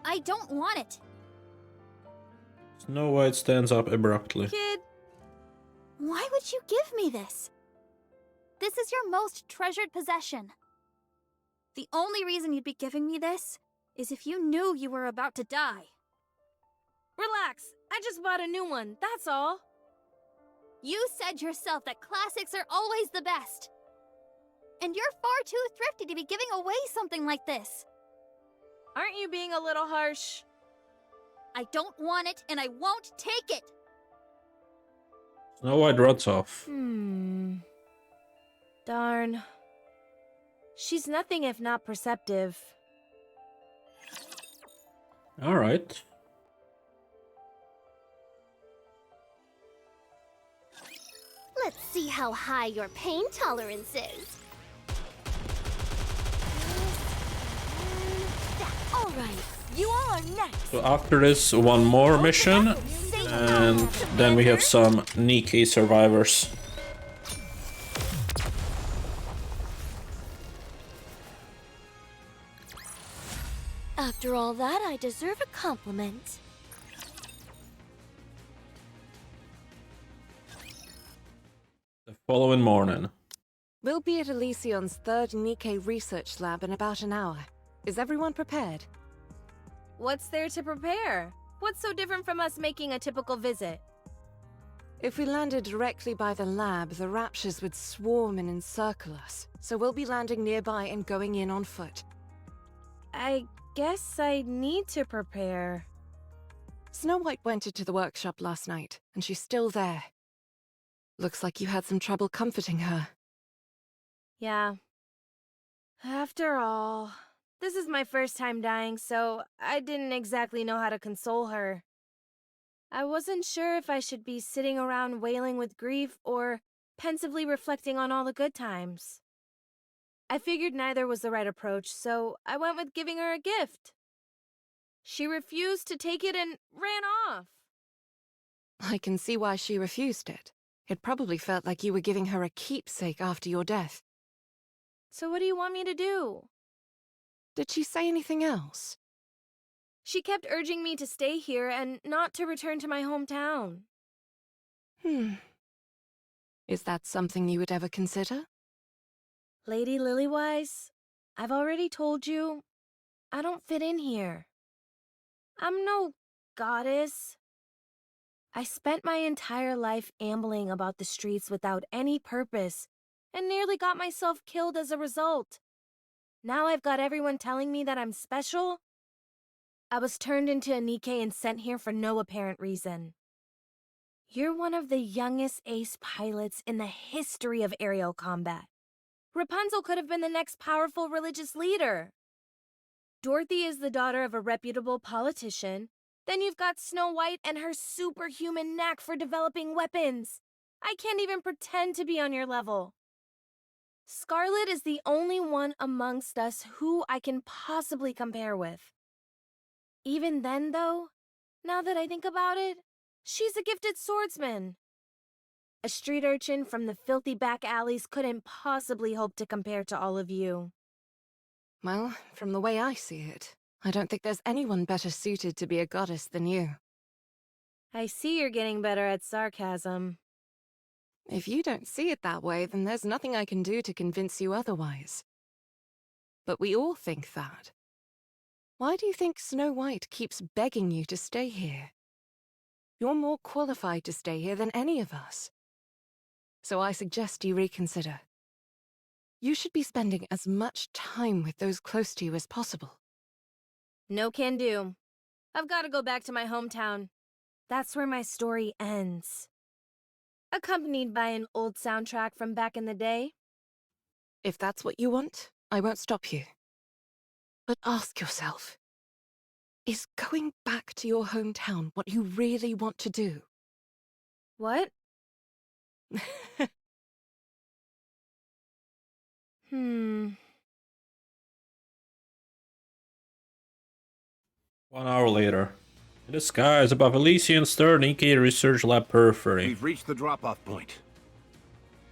I don't want it. Snow White stands up abruptly. Kid! Why would you give me this? This is your most treasured possession. The only reason you'd be giving me this is if you knew you were about to die. Relax, I just bought a new one, that's all. You said yourself that classics are always the best. And you're far too thrifty to be giving away something like this. Aren't you being a little harsh? I don't want it, and I won't take it! Snow White runs off. Darn. She's nothing if not perceptive. Alright. Let's see how high your pain tolerance is. Alright, you all are next. So after this, one more mission, and then we have some Nikke survivors. After all that, I deserve a compliment. The following morning. We'll be at Elysion's third Nikke research lab in about an hour. Is everyone prepared? What's there to prepare? What's so different from us making a typical visit? If we landed directly by the lab, the Raptures would swarm and encircle us. So we'll be landing nearby and going in on foot. I guess I need to prepare. Snow White went into the workshop last night, and she's still there. Looks like you had some trouble comforting her. Yeah. After all, this is my first time dying, so I didn't exactly know how to console her. I wasn't sure if I should be sitting around wailing with grief or pensively reflecting on all the good times. I figured neither was the right approach, so I went with giving her a gift. She refused to take it and ran off. I can see why she refused it. It probably felt like you were giving her a keepsake after your death. So what do you want me to do? Did she say anything else? She kept urging me to stay here and not to return to my hometown. Is that something you would ever consider? Lady Lilywise, I've already told you, I don't fit in here. I'm no goddess. I spent my entire life ambling about the streets without any purpose, and nearly got myself killed as a result. Now I've got everyone telling me that I'm special. I was turned into a Nikke and sent here for no apparent reason. You're one of the youngest ace pilots in the history of aerial combat. Rapunzel could have been the next powerful religious leader. Dorothy is the daughter of a reputable politician. Then you've got Snow White and her superhuman knack for developing weapons. I can't even pretend to be on your level. Scarlet is the only one amongst us who I can possibly compare with. Even then, though, now that I think about it, she's a gifted swordsman. A street urchin from the filthy back alleys couldn't possibly hope to compare to all of you. Well, from the way I see it, I don't think there's anyone better suited to be a goddess than you. I see you're getting better at sarcasm. If you don't see it that way, then there's nothing I can do to convince you otherwise. But we all think that. Why do you think Snow White keeps begging you to stay here? You're more qualified to stay here than any of us. So I suggest you reconsider. You should be spending as much time with those close to you as possible. No can do. I've got to go back to my hometown. That's where my story ends. Accompanied by an old soundtrack from back in the day. If that's what you want, I won't stop you. But ask yourself, is going back to your hometown what you really want to do? What? One hour later. In the skies above Elysian's third Nikke research lab periphery. We've reached the drop-off point.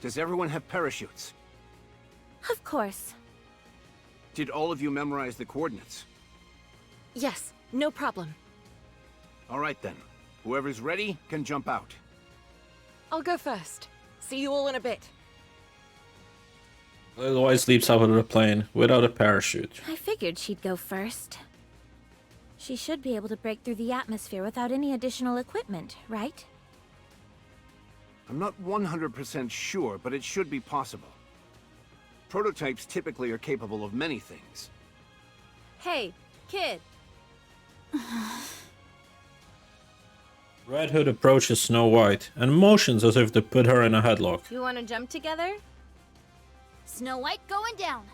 Does everyone have parachutes? Of course. Did all of you memorize the coordinates? Yes, no problem. All right then. Whoever's ready can jump out. I'll go first. See you all in a bit. Little White leaps out of the plane without a parachute. I figured she'd go first. She should be able to break through the atmosphere without any additional equipment, right? I'm not 100% sure, but it should be possible. Prototypes typically are capable of many things. Hey, kid. Red Hood approaches Snow White and motions as if to put her in a headlock. You want to jump together? Snow White going down.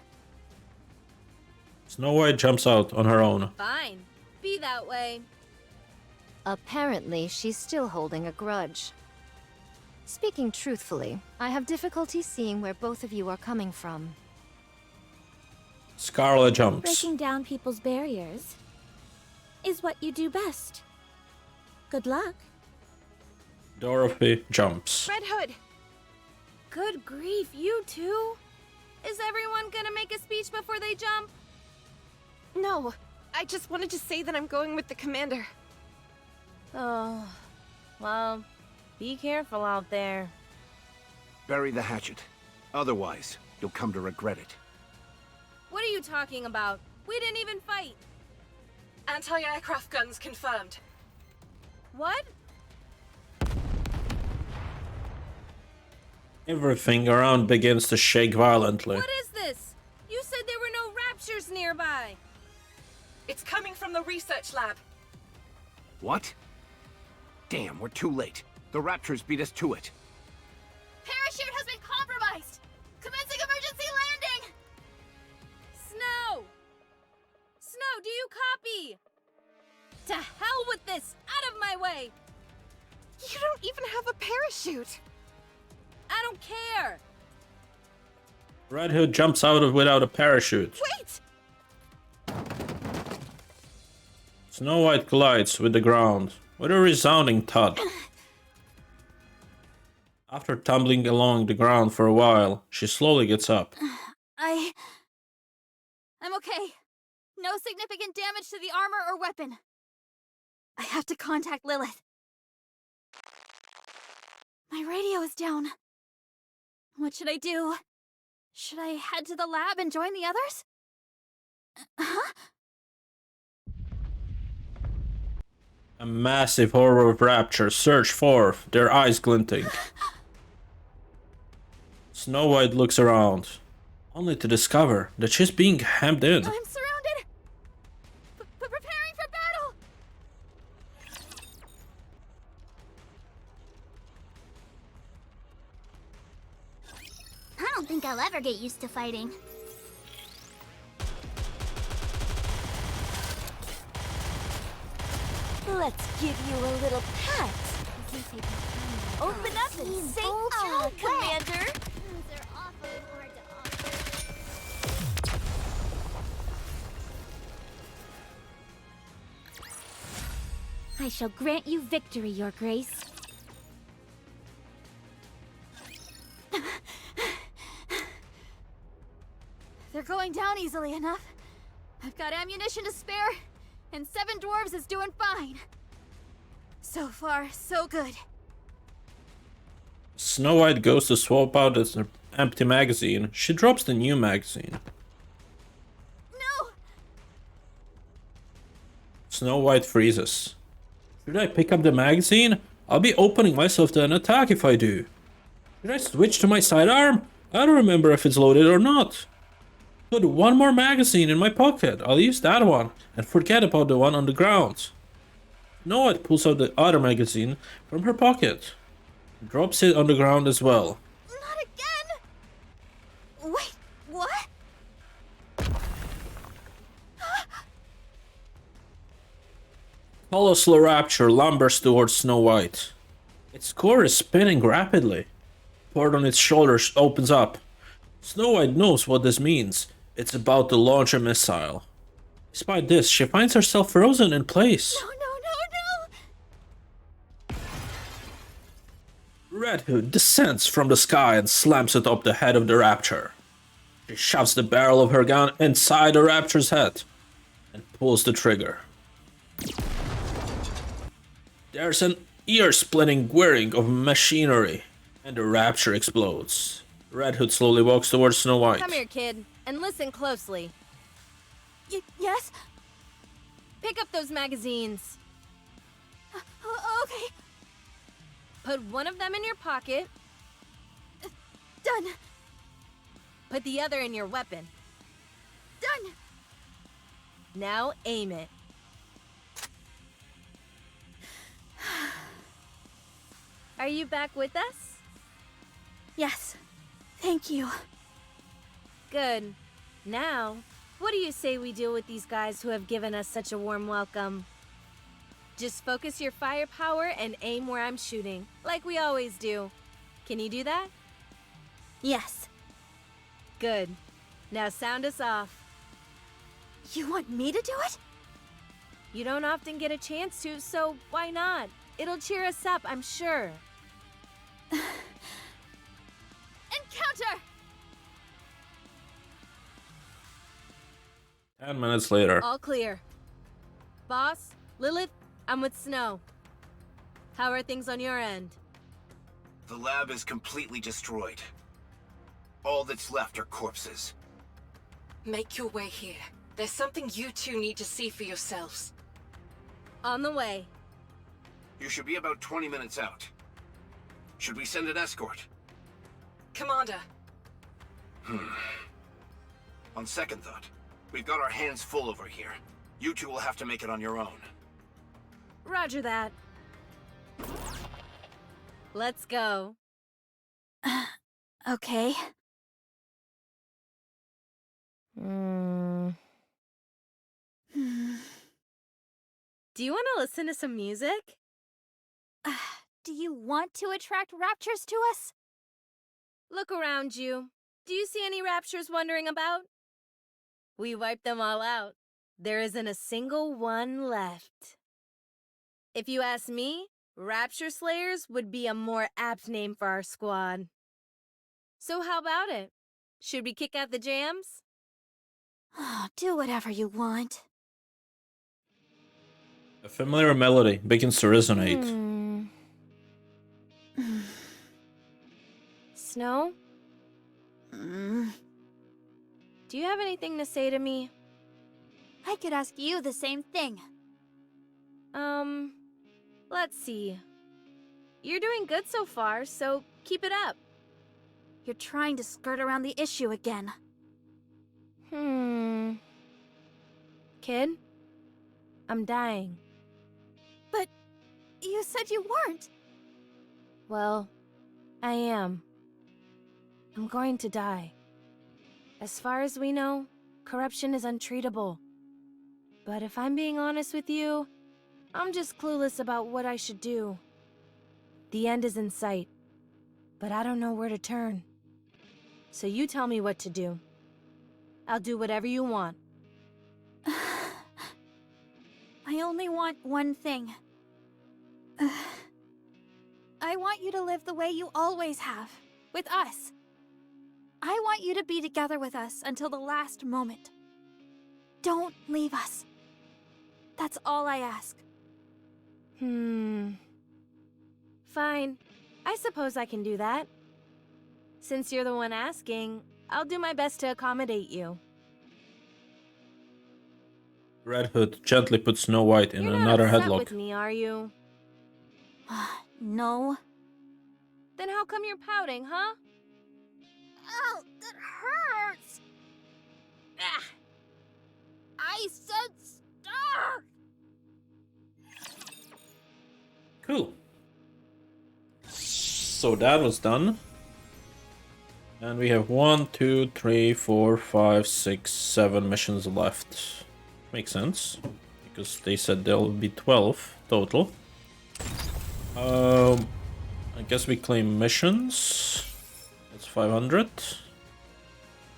Snow White jumps out on her own. Fine. Be that way. Apparently, she's still holding a grudge. Speaking truthfully, I have difficulty seeing where both of you are coming from. Scarlet jumps. Breaking down people's barriers is what you do best. Good luck. Dorothy jumps. Red Hood! Good grief, you two? Is everyone gonna make a speech before they jump? No, I just wanted to say that I'm going with the commander. Oh, well, be careful out there. Bury the hatchet. Otherwise, you'll come to regret it. What are you talking about? We didn't even fight. Anti-aircraft guns confirmed. What? Everything around begins to shake violently. What is this? You said there were no Raptures nearby. It's coming from the research lab. What? Damn, we're too late. The Raptures beat us to it. Parachute has been compromised. Commencing emergency landing. Snow! Snow, do you copy? To hell with this! Out of my way! You don't even have a parachute! I don't care! Red Hood jumps out of without a parachute. Wait! Snow White collides with the ground with a resounding thud. After tumbling along the ground for a while, she slowly gets up. I'm okay. No significant damage to the armor or weapon. I have to contact Lilith. My radio is down. What should I do? Should I head to the lab and join the others? Huh? A massive horror of Rapture surge forth, their eyes glinting. Snow White looks around, only to discover that she's being hemmed in. I'm surrounded! Preparing for battle! I don't think I'll ever get used to fighting. Let's give you a little pet. Open up and say, "Oh, Commander!" They're awfully hard to offer. I shall grant you victory, Your Grace. They're going down easily enough. I've got ammunition to spare, and 7 dwarves is doing fine. So far, so good. Snow White goes to swap out its empty magazine. She drops the new magazine. No! Snow White freezes. Should I pick up the magazine? I'll be opening myself to an attack if I do. Should I switch to my sidearm? I don't remember if it's loaded or not. Put one more magazine in my pocket. I'll use that one and forget about the one on the ground. Snow White pulls out the other magazine from her pocket. Drops it on the ground as well. Not again! Wait, what? Colossal Rapture lumbers towards Snow White. Its core is spinning rapidly. The port on its shoulders opens up. Snow White knows what this means. It's about to launch a missile. Despite this, she finds herself frozen in place. No. Red Hood descends from the sky and slams atop the head of the Rapture. She shoves the barrel of her gun inside the Rapture's head and pulls the trigger. There's an ear-splitting whirring of machinery, and the Rapture explodes. Red Hood slowly walks towards Snow White. Come here, kid, and listen closely. Yes? Pick up those magazines. Okay. Put one of them in your pocket. Done. Put the other in your weapon. Done. Now aim it. Are you back with us? Yes. Thank you. Good. Now, what do you say we deal with these guys who have given us such a warm welcome? Just focus your firepower and aim where I'm shooting, like we always do. Can you do that? Yes. Good. Now sound us off. You want me to do it? You don't often get a chance to, so why not? It'll cheer us up, I'm sure. Encounter! 10 minutes later. All clear. Boss, Lilith, I'm with Snow. How are things on your end? The lab is completely destroyed. All that's left are corpses. Make your way here. There's something you two need to see for yourselves. On the way. You should be about 20 minutes out. Should we send an escort? Commander. On second thought, we've got our hands full over here. You two will have to make it on your own. Roger that. Let's go. Okay. Do you want to listen to some music? Do you want to attract raptures to us? Look around you. Do you see any raptures wandering about? We wiped them all out. There isn't a single one left. If you ask me, Rapture Slayers would be a more apt name for our squad. So how about it? Should we kick out the jams? Do whatever you want. A familiar melody begins to resonate. Snow? Do you have anything to say to me? I could ask you the same thing. Let's see. You're doing good so far, so keep it up. You're trying to skirt around the issue again. Kid? I'm dying. But you said you weren't. Well, I am. I'm going to die. As far as we know, corruption is untreatable. But if I'm being honest with you, I'm just clueless about what I should do. The end is in sight, but I don't know where to turn. So you tell me what to do. I'll do whatever you want. I only want one thing. I want you to live the way you always have, with us. I want you to be together with us until the last moment. Don't leave us. That's all I ask. Fine. I suppose I can do that. Since you're the one asking, I'll do my best to accommodate you. Red Hood gently puts Snow White in You're another not upset headlock. with me, are you? No. Then how come you're pouting, huh? Ow, that hurts! I said stop! Cool. So that was done. And we have 1, 2, 3, 4, 5, 6, 7 missions left. Makes sense. Because they said there'll be 12 total. I guess we claim missions. That's 500.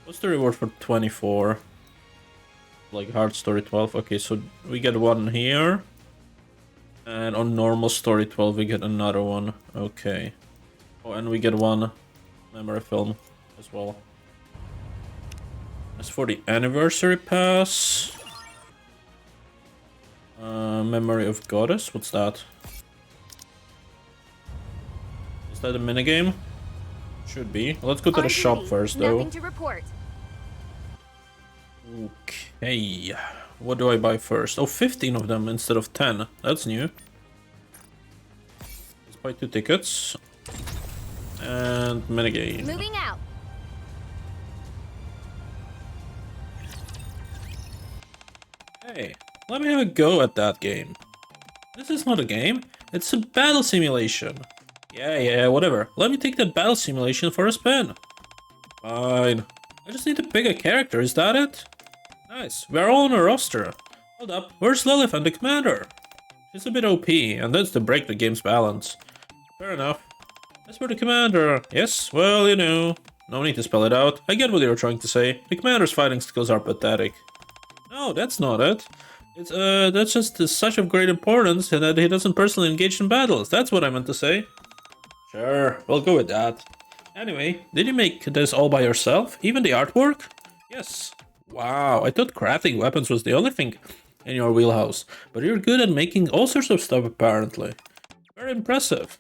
What's the reward for 24? Like hard story 12. Okay, so we get one here. And on normal story 12 we get another one. Okay. Oh, and we get one memory film as well. As for the anniversary pass, memory of goddess. What's that? Is that a minigame? Should be. Let's go to the shop first, though. Nothing to report. Okay. What do I buy first? Oh, 15 of them instead of 10. That's new. Let's buy 2 tickets. And minigame. Moving out. Hey, let me have a go at that game. This is not a game. It's a battle simulation. Yeah, whatever. Let me take that battle simulation for a spin. Fine. I just need to pick a character, is that it? Nice, we're all on a roster. Hold up, where's Lilith and the commander? She's a bit OP, and that's to break the game's balance. Fair enough. As for the commander, yes, well, you know. No need to spell it out. I get what you're trying to say. The commander's fighting skills are pathetic. No, that's not it. It's, that's just such of great importance that he doesn't personally engage in battles. That's what I meant to say. Sure, we'll go with that. Anyway, did you make this all by yourself? Even the artwork? Yes. Wow, I thought crafting weapons was the only thing in your wheelhouse. But you're good at making all sorts of stuff, apparently. Very impressive.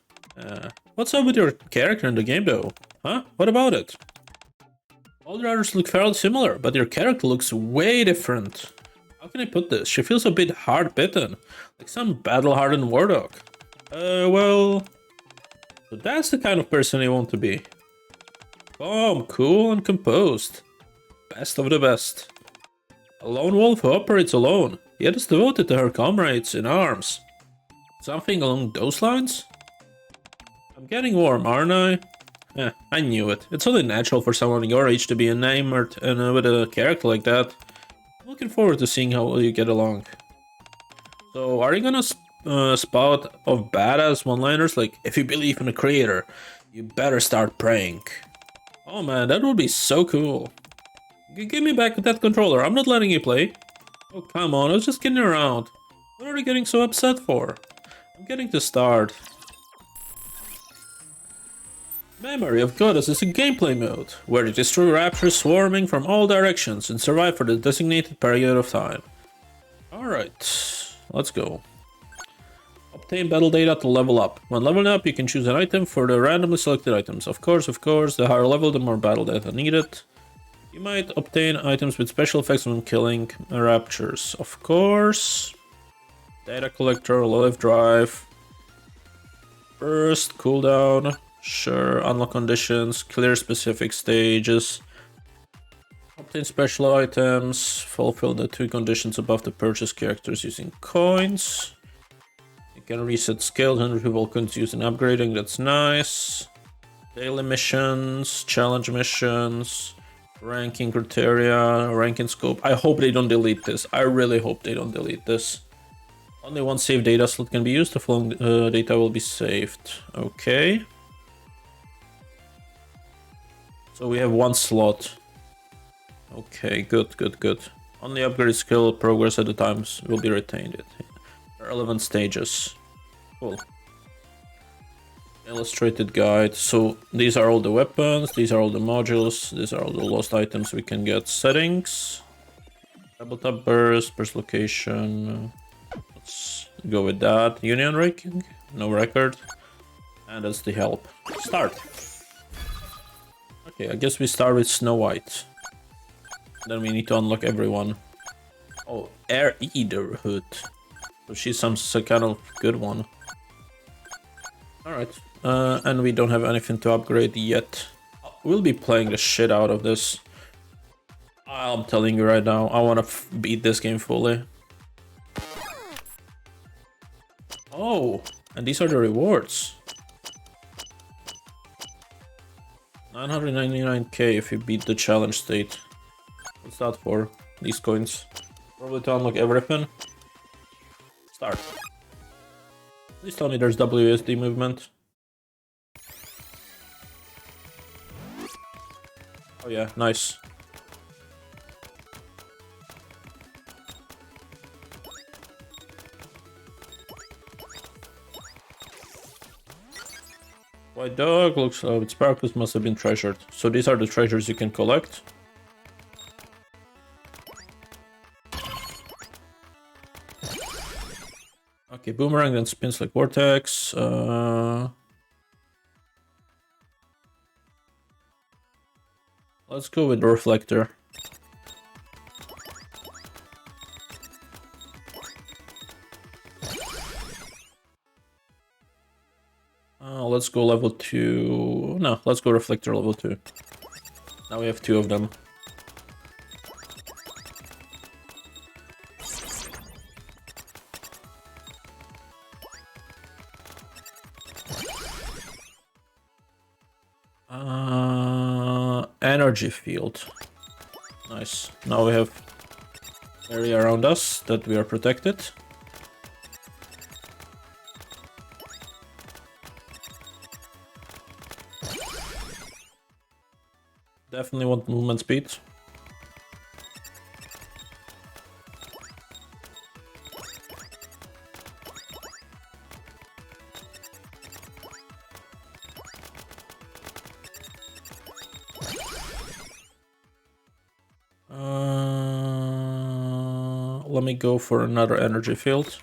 What's up with your character in the game, though? Huh? What about it? All the others look fairly similar, but your character looks way different. How can I put this? She feels a bit hard-bitten, like some battle-hardened war dog. Well... So that's the kind of person you want to be. Calm, cool, and composed. Best of the best. A lone wolf who operates alone, yet is devoted to her comrades in arms. Something along those lines? I'm getting warm, aren't I? I knew it. It's only natural for someone your age to be enamored and with a character like that. I'm looking forward to seeing how you get along. So, are you gonna spout of badass one-liners like, if you believe in a creator, you better start praying? Oh man, that would be so cool. Give me back that controller, I'm not letting you play. Oh come on, I was just kidding around. What are you getting so upset for? I'm getting to start. Memory of Goddess is a gameplay mode, where you destroy raptures swarming from all directions and survive for the designated period of time. Alright, let's go. Obtain battle data to level up. When leveling up, you can choose an item for the randomly selected items. Of course, the higher level, the more battle data needed. You might obtain items with special effects when killing raptures. Of course. Data collector, life drive. Burst, cooldown. Sure, unlock conditions, clear specific stages. Obtain special items. Fulfill the 2 conditions above the purchase characters using coins. You can reset skills and retrieval coins using upgrading, that's nice. Daily missions, challenge missions, ranking criteria, ranking scope. I hope they don't delete this. I really hope they don't delete this. Only one save data slot can be used. The following data will be saved. Okay. So we have 1 slot. Okay, good. Only upgrade skill progress at the times will be retained. Relevant stages. Cool. Illustrated guide. So these are all the weapons, these are all the modules, these are all the lost items we can get. Settings. Double tap burst location. Let's go with that. Union ranking. No record. And that's the help. Start. Okay, I guess we start with Snow White. Then we need to unlock everyone. Oh, Air Eater Hood. So she's some kind of good one. Alright. And we don't have anything to upgrade yet. We'll be playing the shit out of this. I'm telling you right now, I want to beat this game fully. Oh, And these are the rewards. 999k if you beat the challenge state. What's that for? These coins. Probably to unlock everything. Start. Please tell me there's WSD movement. Oh yeah, nice. White dog looks its sparkles must have been treasured. So these are the treasures you can collect. Okay, boomerang then spins like vortex. Let's go with the reflector. Let's go level 2. No, let's go reflector level 2. Now we have 2 of them. Energy field. Nice. Now we have area around us that we are protected. Definitely want movement speed. Let me go for another energy field.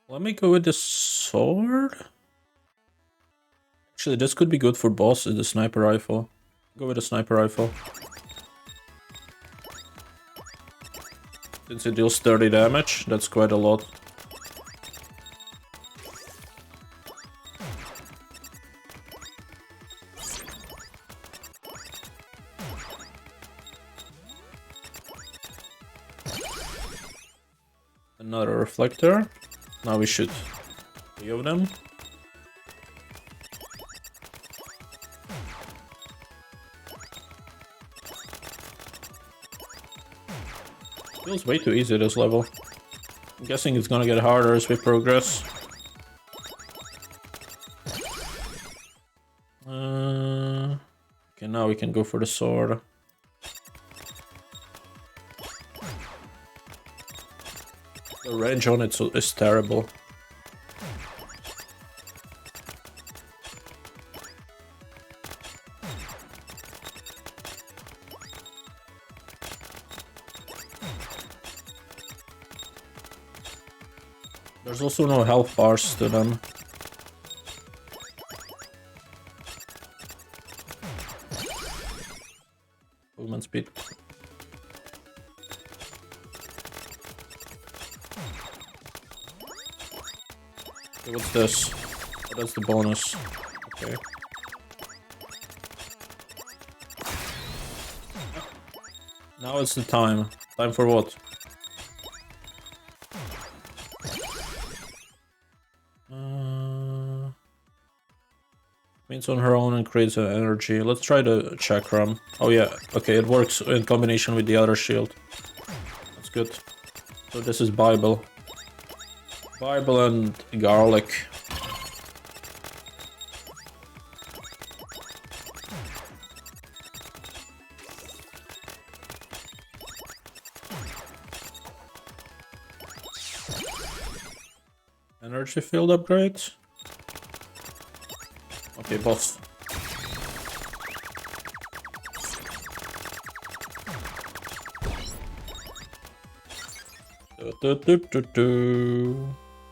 Let me go with the sword. Actually, this could be good for bosses, the sniper rifle. Go with the sniper rifle. Since it deals 30 damage, that's quite a lot. Another reflector. Now we shoot 3 of them. Feels way too easy this level. I'm guessing it's gonna get harder as we progress. Okay, now we can go for the sword. The range on it is terrible. There's also no health bars to them. Movement speed. Okay, what's this? Oh, that's the bonus. Okay. Now it's the time. Time for what? Means on her own and creates an energy. Let's try the chakram. Oh yeah, okay, it works in combination with the other shield. That's good. So this is Bible. Bible and garlic. Energy field upgrade. Okay, boss.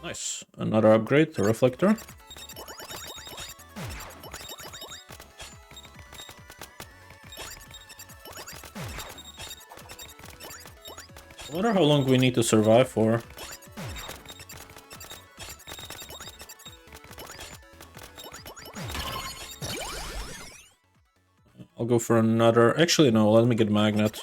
Nice. Another upgrade, the reflector. I wonder how long we need to survive for. I'll go for another. Actually, no, let me get magnet.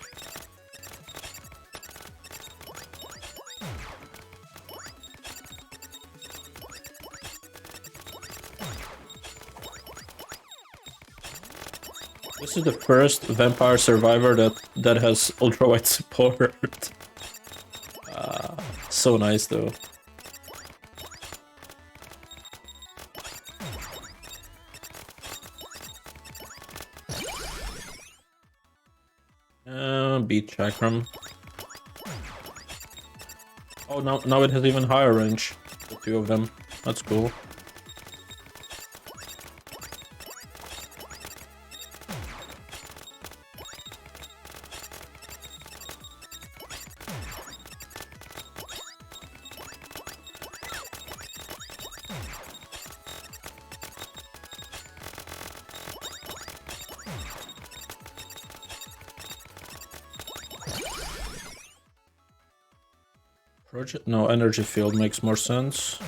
This is the first vampire survivor that has ultra wide support. So nice though. Beat chakram. Oh, now it has even higher range. The two of them. That's cool. Project? No, energy field makes more sense.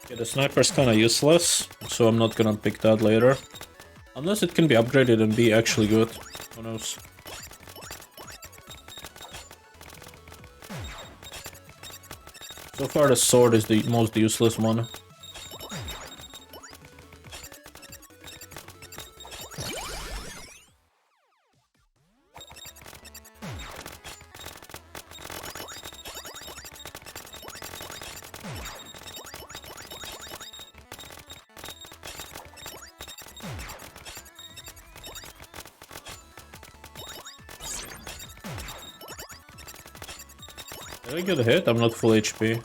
Okay, the sniper's kinda useless, so I'm not gonna pick that later. Unless it can be upgraded and be actually good. Who knows? So far the sword is the most useless one. Did I get a hit? I'm not full HP.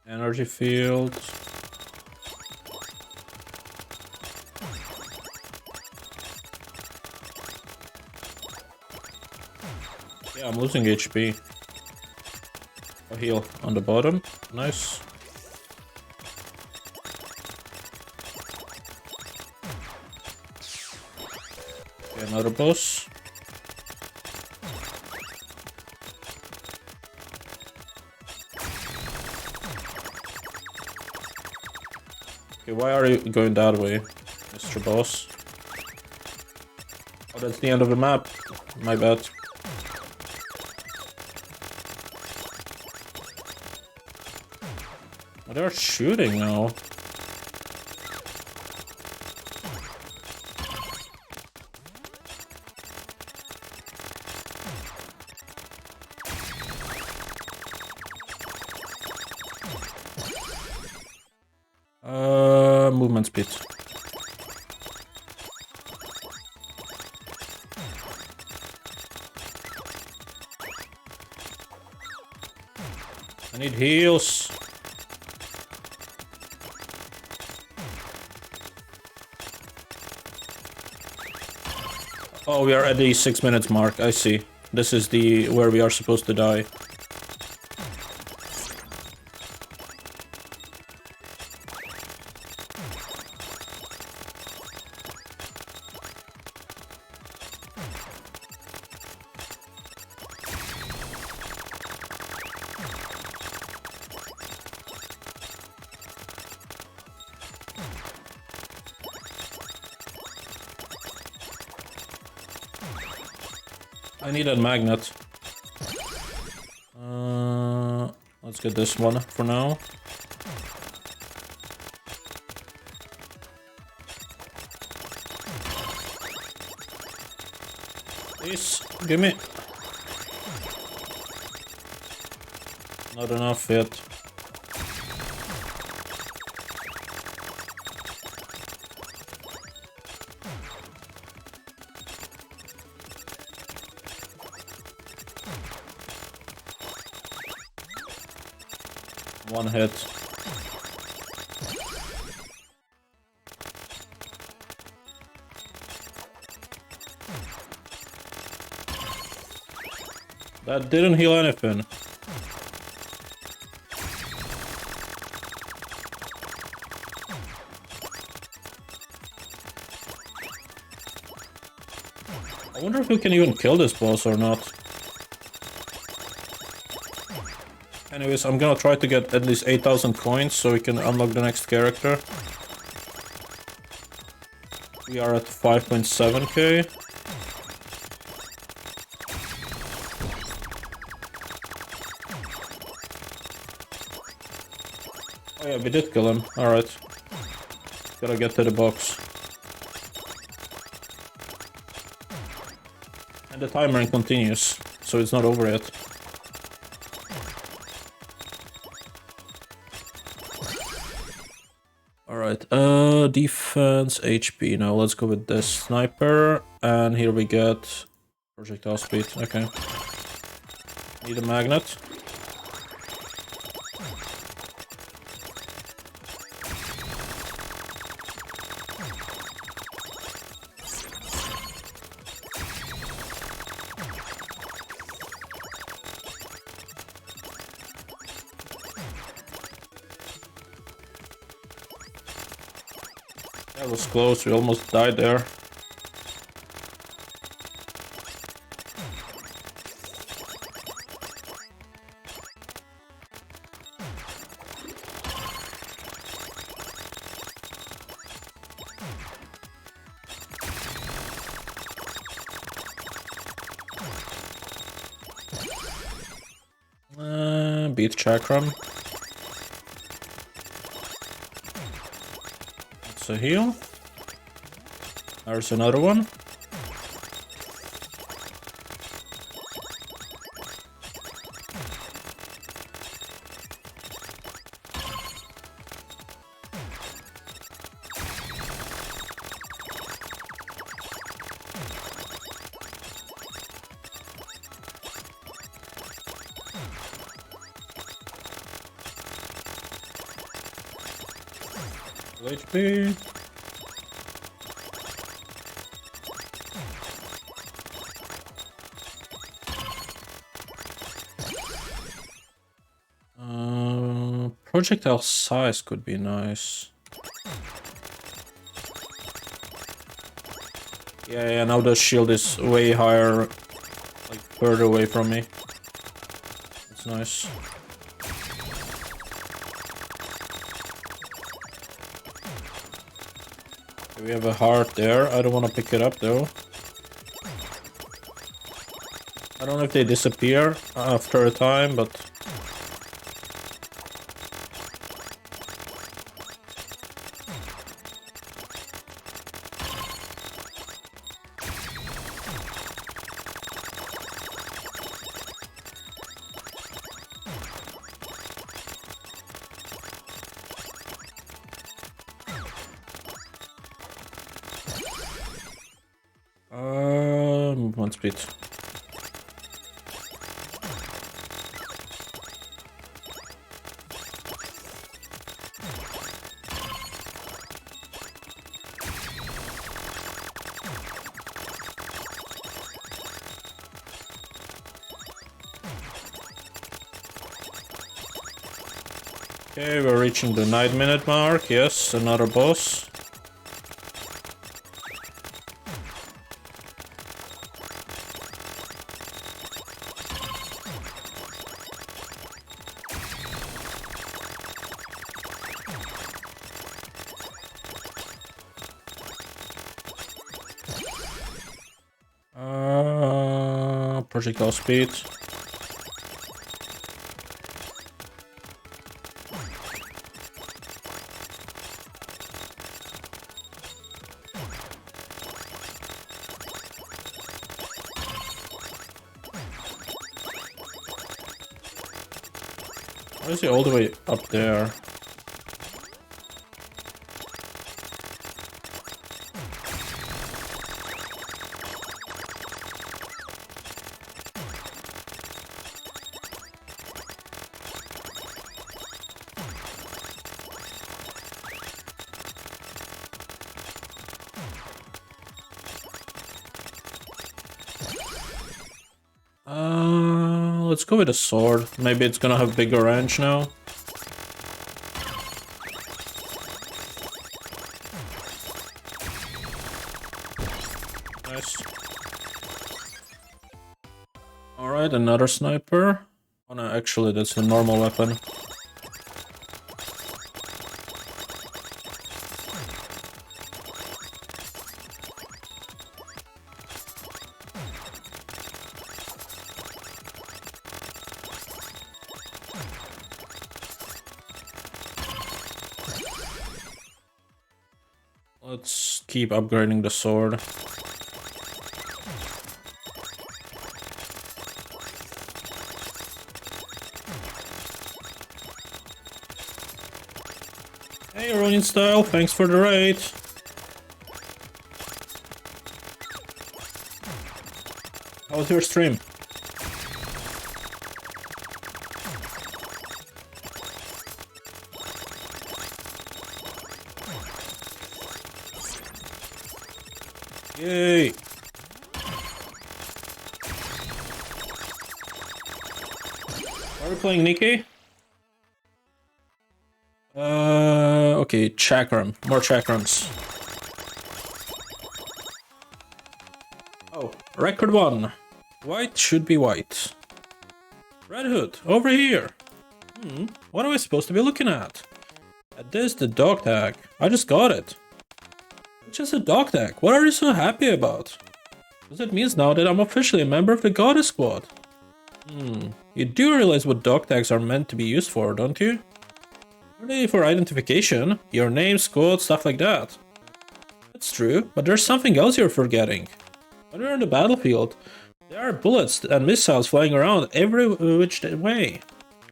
Energy field. Yeah, I'm losing HP. A heal on the bottom. Nice. Okay, another boss. Okay, why are you going that way, Mr. Boss? Oh, that's the end of the map. My bad. Oh, they're shooting now. Movement speed. I need heals. Oh, we are at the 6 minutes mark. I see. This is the where we are supposed to die. I need a magnet. Let's get this one for now. Please, give me. Not enough yet. One hit. That didn't heal anything. I wonder if we can even kill this boss or not. Anyways, I'm gonna try to get at least 8,000 coins so we can unlock the next character. We are at 5.7k. Oh yeah, we did kill him. Alright. Gotta get to the box. And the timer continues, so it's not over yet. Alright, defense, HP. Now let's go with this sniper. And here we get projectile speed. Okay. Need a magnet. That was close, we almost died there. Beat Chakram. That's a heal. There's another one. HP. Projectile size could be nice. Yeah, now the shield is way higher, like further away from me. It's nice. Okay, we have a heart there. I don't want to pick it up though. I don't know if they disappear after a time, but... movement speed. Okay, we're reaching the 9-minute mark. Yes, another boss. Projectile speed. Why is he all the way up there? Let's go with a sword. Maybe it's gonna have bigger range now. Nice. Alright, another sniper. Oh no, actually that's a normal weapon. Let's keep upgrading the sword. Hey, Ronin Style, thanks for the raid. How was your stream? Yay! Are we playing Nikke? Okay, chakram. More chakrams. Oh, record 1. White should be white. Red Hood, over here. What am I supposed to be looking at? At this, the dog tag. I just got it. It's just a dog tag. What are you so happy about? Because it means now that I'm officially a member of the Goddess Squad. You do realize what dog tags are meant to be used for, don't you? Are they for identification? Your name, squad, stuff like that. That's true, but there's something else you're forgetting. When you're in the battlefield, there are bullets and missiles flying around every which way.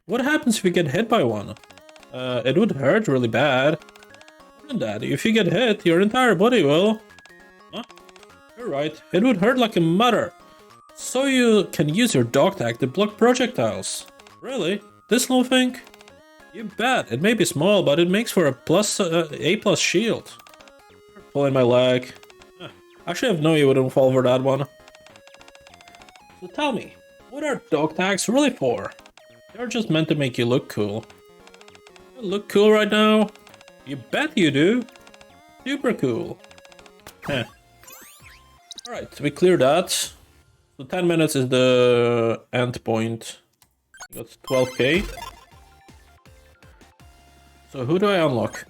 What happens if you get hit by one? It would hurt really bad. More than that, if you get hit, your entire body will... Huh? You're right, it would hurt like a mother. So you can use your dog tag to block projectiles. Really? This little thing? You bet. It may be small, but it makes for a A+ shield. Pulling my leg. Actually, I have no idea wouldn't fall for that one. So tell me, what are dog tags really for? They're just meant to make you look cool. You look cool right now? You bet you do. Super cool. Alright, we clear that. So 10 minutes is the end point. Got 12k. So who do I unlock?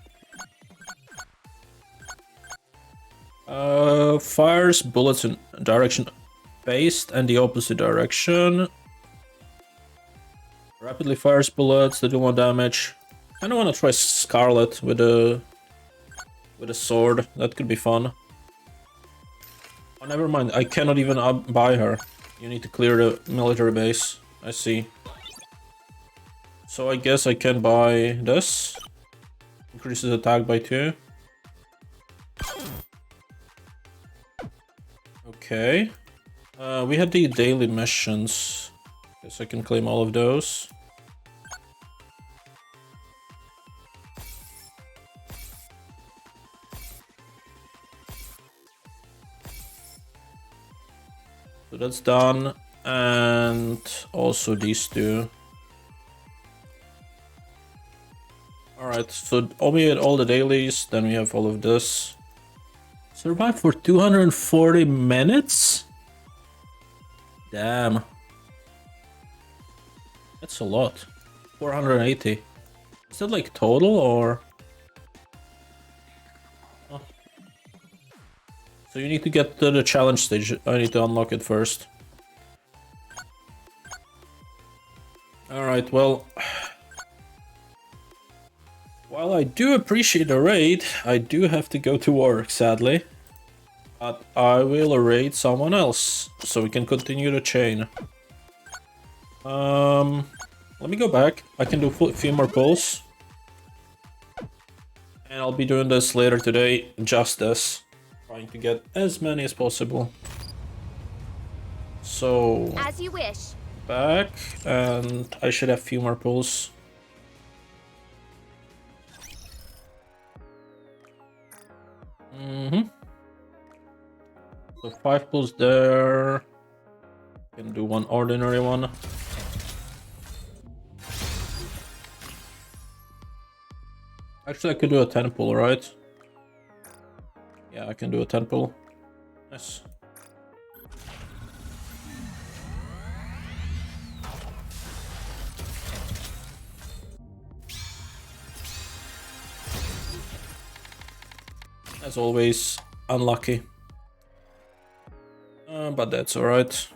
Fires bullets in direction based and the opposite direction. Rapidly fires bullets that do 1 damage. I don't want to try Scarlet with a sword. That could be fun. Oh, never mind. I cannot even buy her. You need to clear the military base. I see. So I guess I can buy this. Increases attack by 2. Okay. We had the daily missions. Guess I can claim all of those. So that's done. And also these two. Alright, so we had all the dailies, then we have all of this. Survive for 240 minutes? Damn. That's a lot. 480. Is that like total or? Oh. So you need to get to the challenge stage. I need to unlock it first. Alright, well. While I do appreciate the raid, I do have to go to work, sadly. But I will raid someone else, so we can continue the chain. Let me go back. I can do a few more pulls. And I'll be doing this later today, just this. Trying to get as many as possible. So... As you wish. Back, and I should have a few more pulls. So 5 pulls there. Can do one ordinary one. Actually, I could do a 10 pull, right? Yeah, I can do a 10 pull. Nice. As always, unlucky. But that's alright.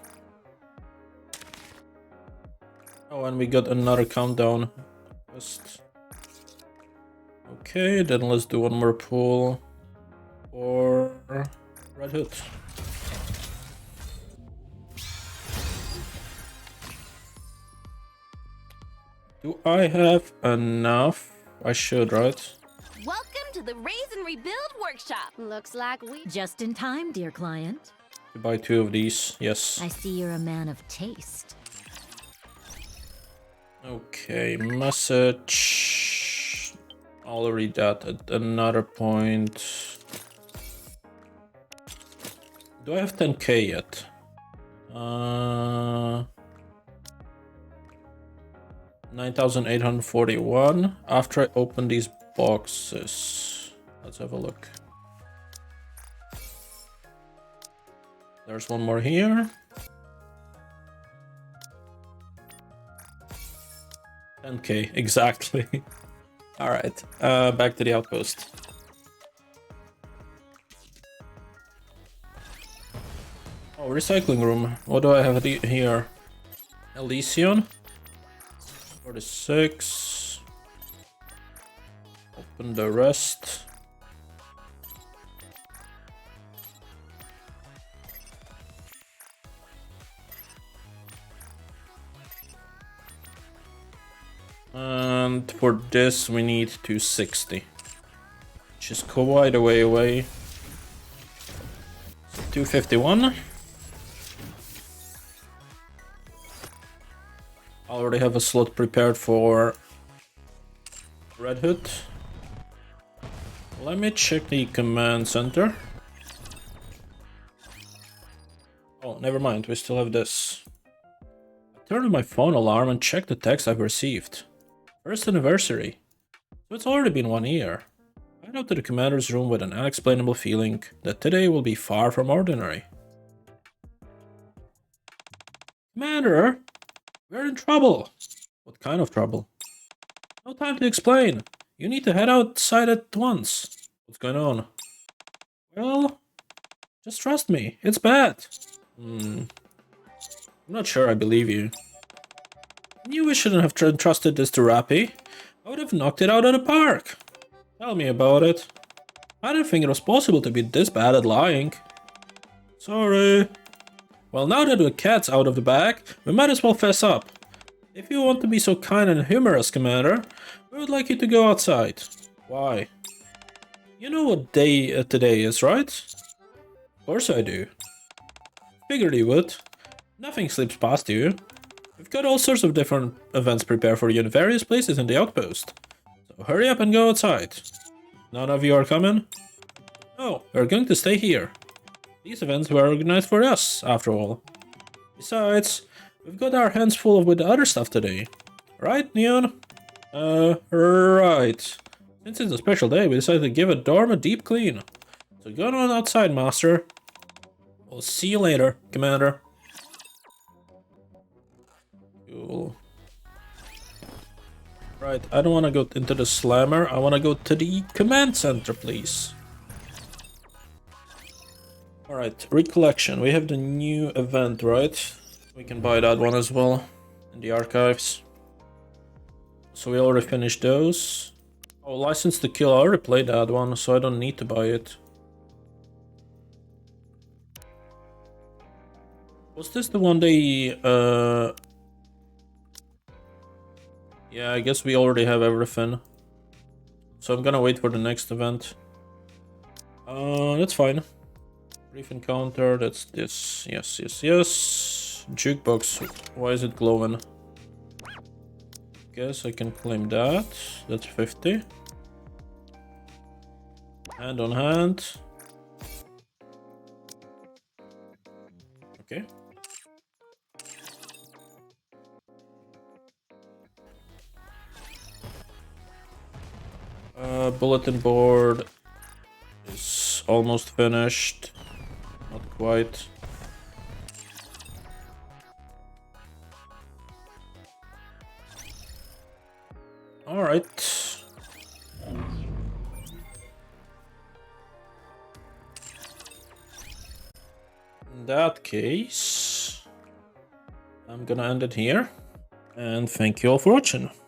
Oh, and we got another countdown. Just... Okay, then let's do one more pull for Red Hood. Do I have enough? I should, right? Welcome to the Raise and Rebuild Workshop. Looks like we... Just in time, dear client. To buy 2 of these, yes. I see you're a man of taste. Okay, message. I'll read that at another point. Do I have 10k yet? 9,841 after I open these boxes. Let's have a look. There's one more here. 10k, exactly. Alright, back to the outpost. Oh, recycling room. What do I have here? Elysion. 46. Open the rest. And for this we need 260. Which is quite a way away. So 251. I already have a slot prepared for Red Hood. Let me check the command center. Oh, never mind, we still have this. I turned on my phone alarm and checked the text I've received. First anniversary. So it's already been 1 year. I head out to the commander's room with an unexplainable feeling that today will be far from ordinary. Commander, we're in trouble. What kind of trouble? No time to explain. You need to head outside at once. What's going on? Well, just trust me. It's bad. I'm not sure I believe you. I knew we shouldn't have trusted this to Rappy. I would have knocked it out of the park. Tell me about it. I didn't think it was possible to be this bad at lying. Sorry. Well, now that the cat's out of the bag, we might as well fess up. If you want to be so kind and humorous, Commander, we would like you to go outside. Why? You know what day today is, right? Of course I do. Figured you would. Nothing slips past you. We've got all sorts of different events prepared for you in various places in the outpost. So hurry up and go outside. None of you are coming? No, we're going to stay here. These events were organized for us, after all. Besides, we've got our hands full with the other stuff today. Right, Neon? Right. Since it's a special day, we decided to give a dorm a deep clean. So go on outside, Master. We'll see you later, Commander. Cool. Right, I don't want to go into the slammer. I want to go to the command center, please. Alright, recollection. We have the new event, right? We can buy that one as well in the archives. So we already finished those. Oh, License to Kill. I already played that one, so I don't need to buy it. Was this the one they... Yeah, I guess we already have everything. So I'm gonna wait for the next event. That's fine. Brief encounter, that's this. Yes, yes, yes. Jukebox, why is it glowing? Guess I can claim that. That's 50. Hand on hand. Okay. Bulletin board is almost finished. Not quite. All right. In that case, I'm gonna end it here. And thank you all for watching.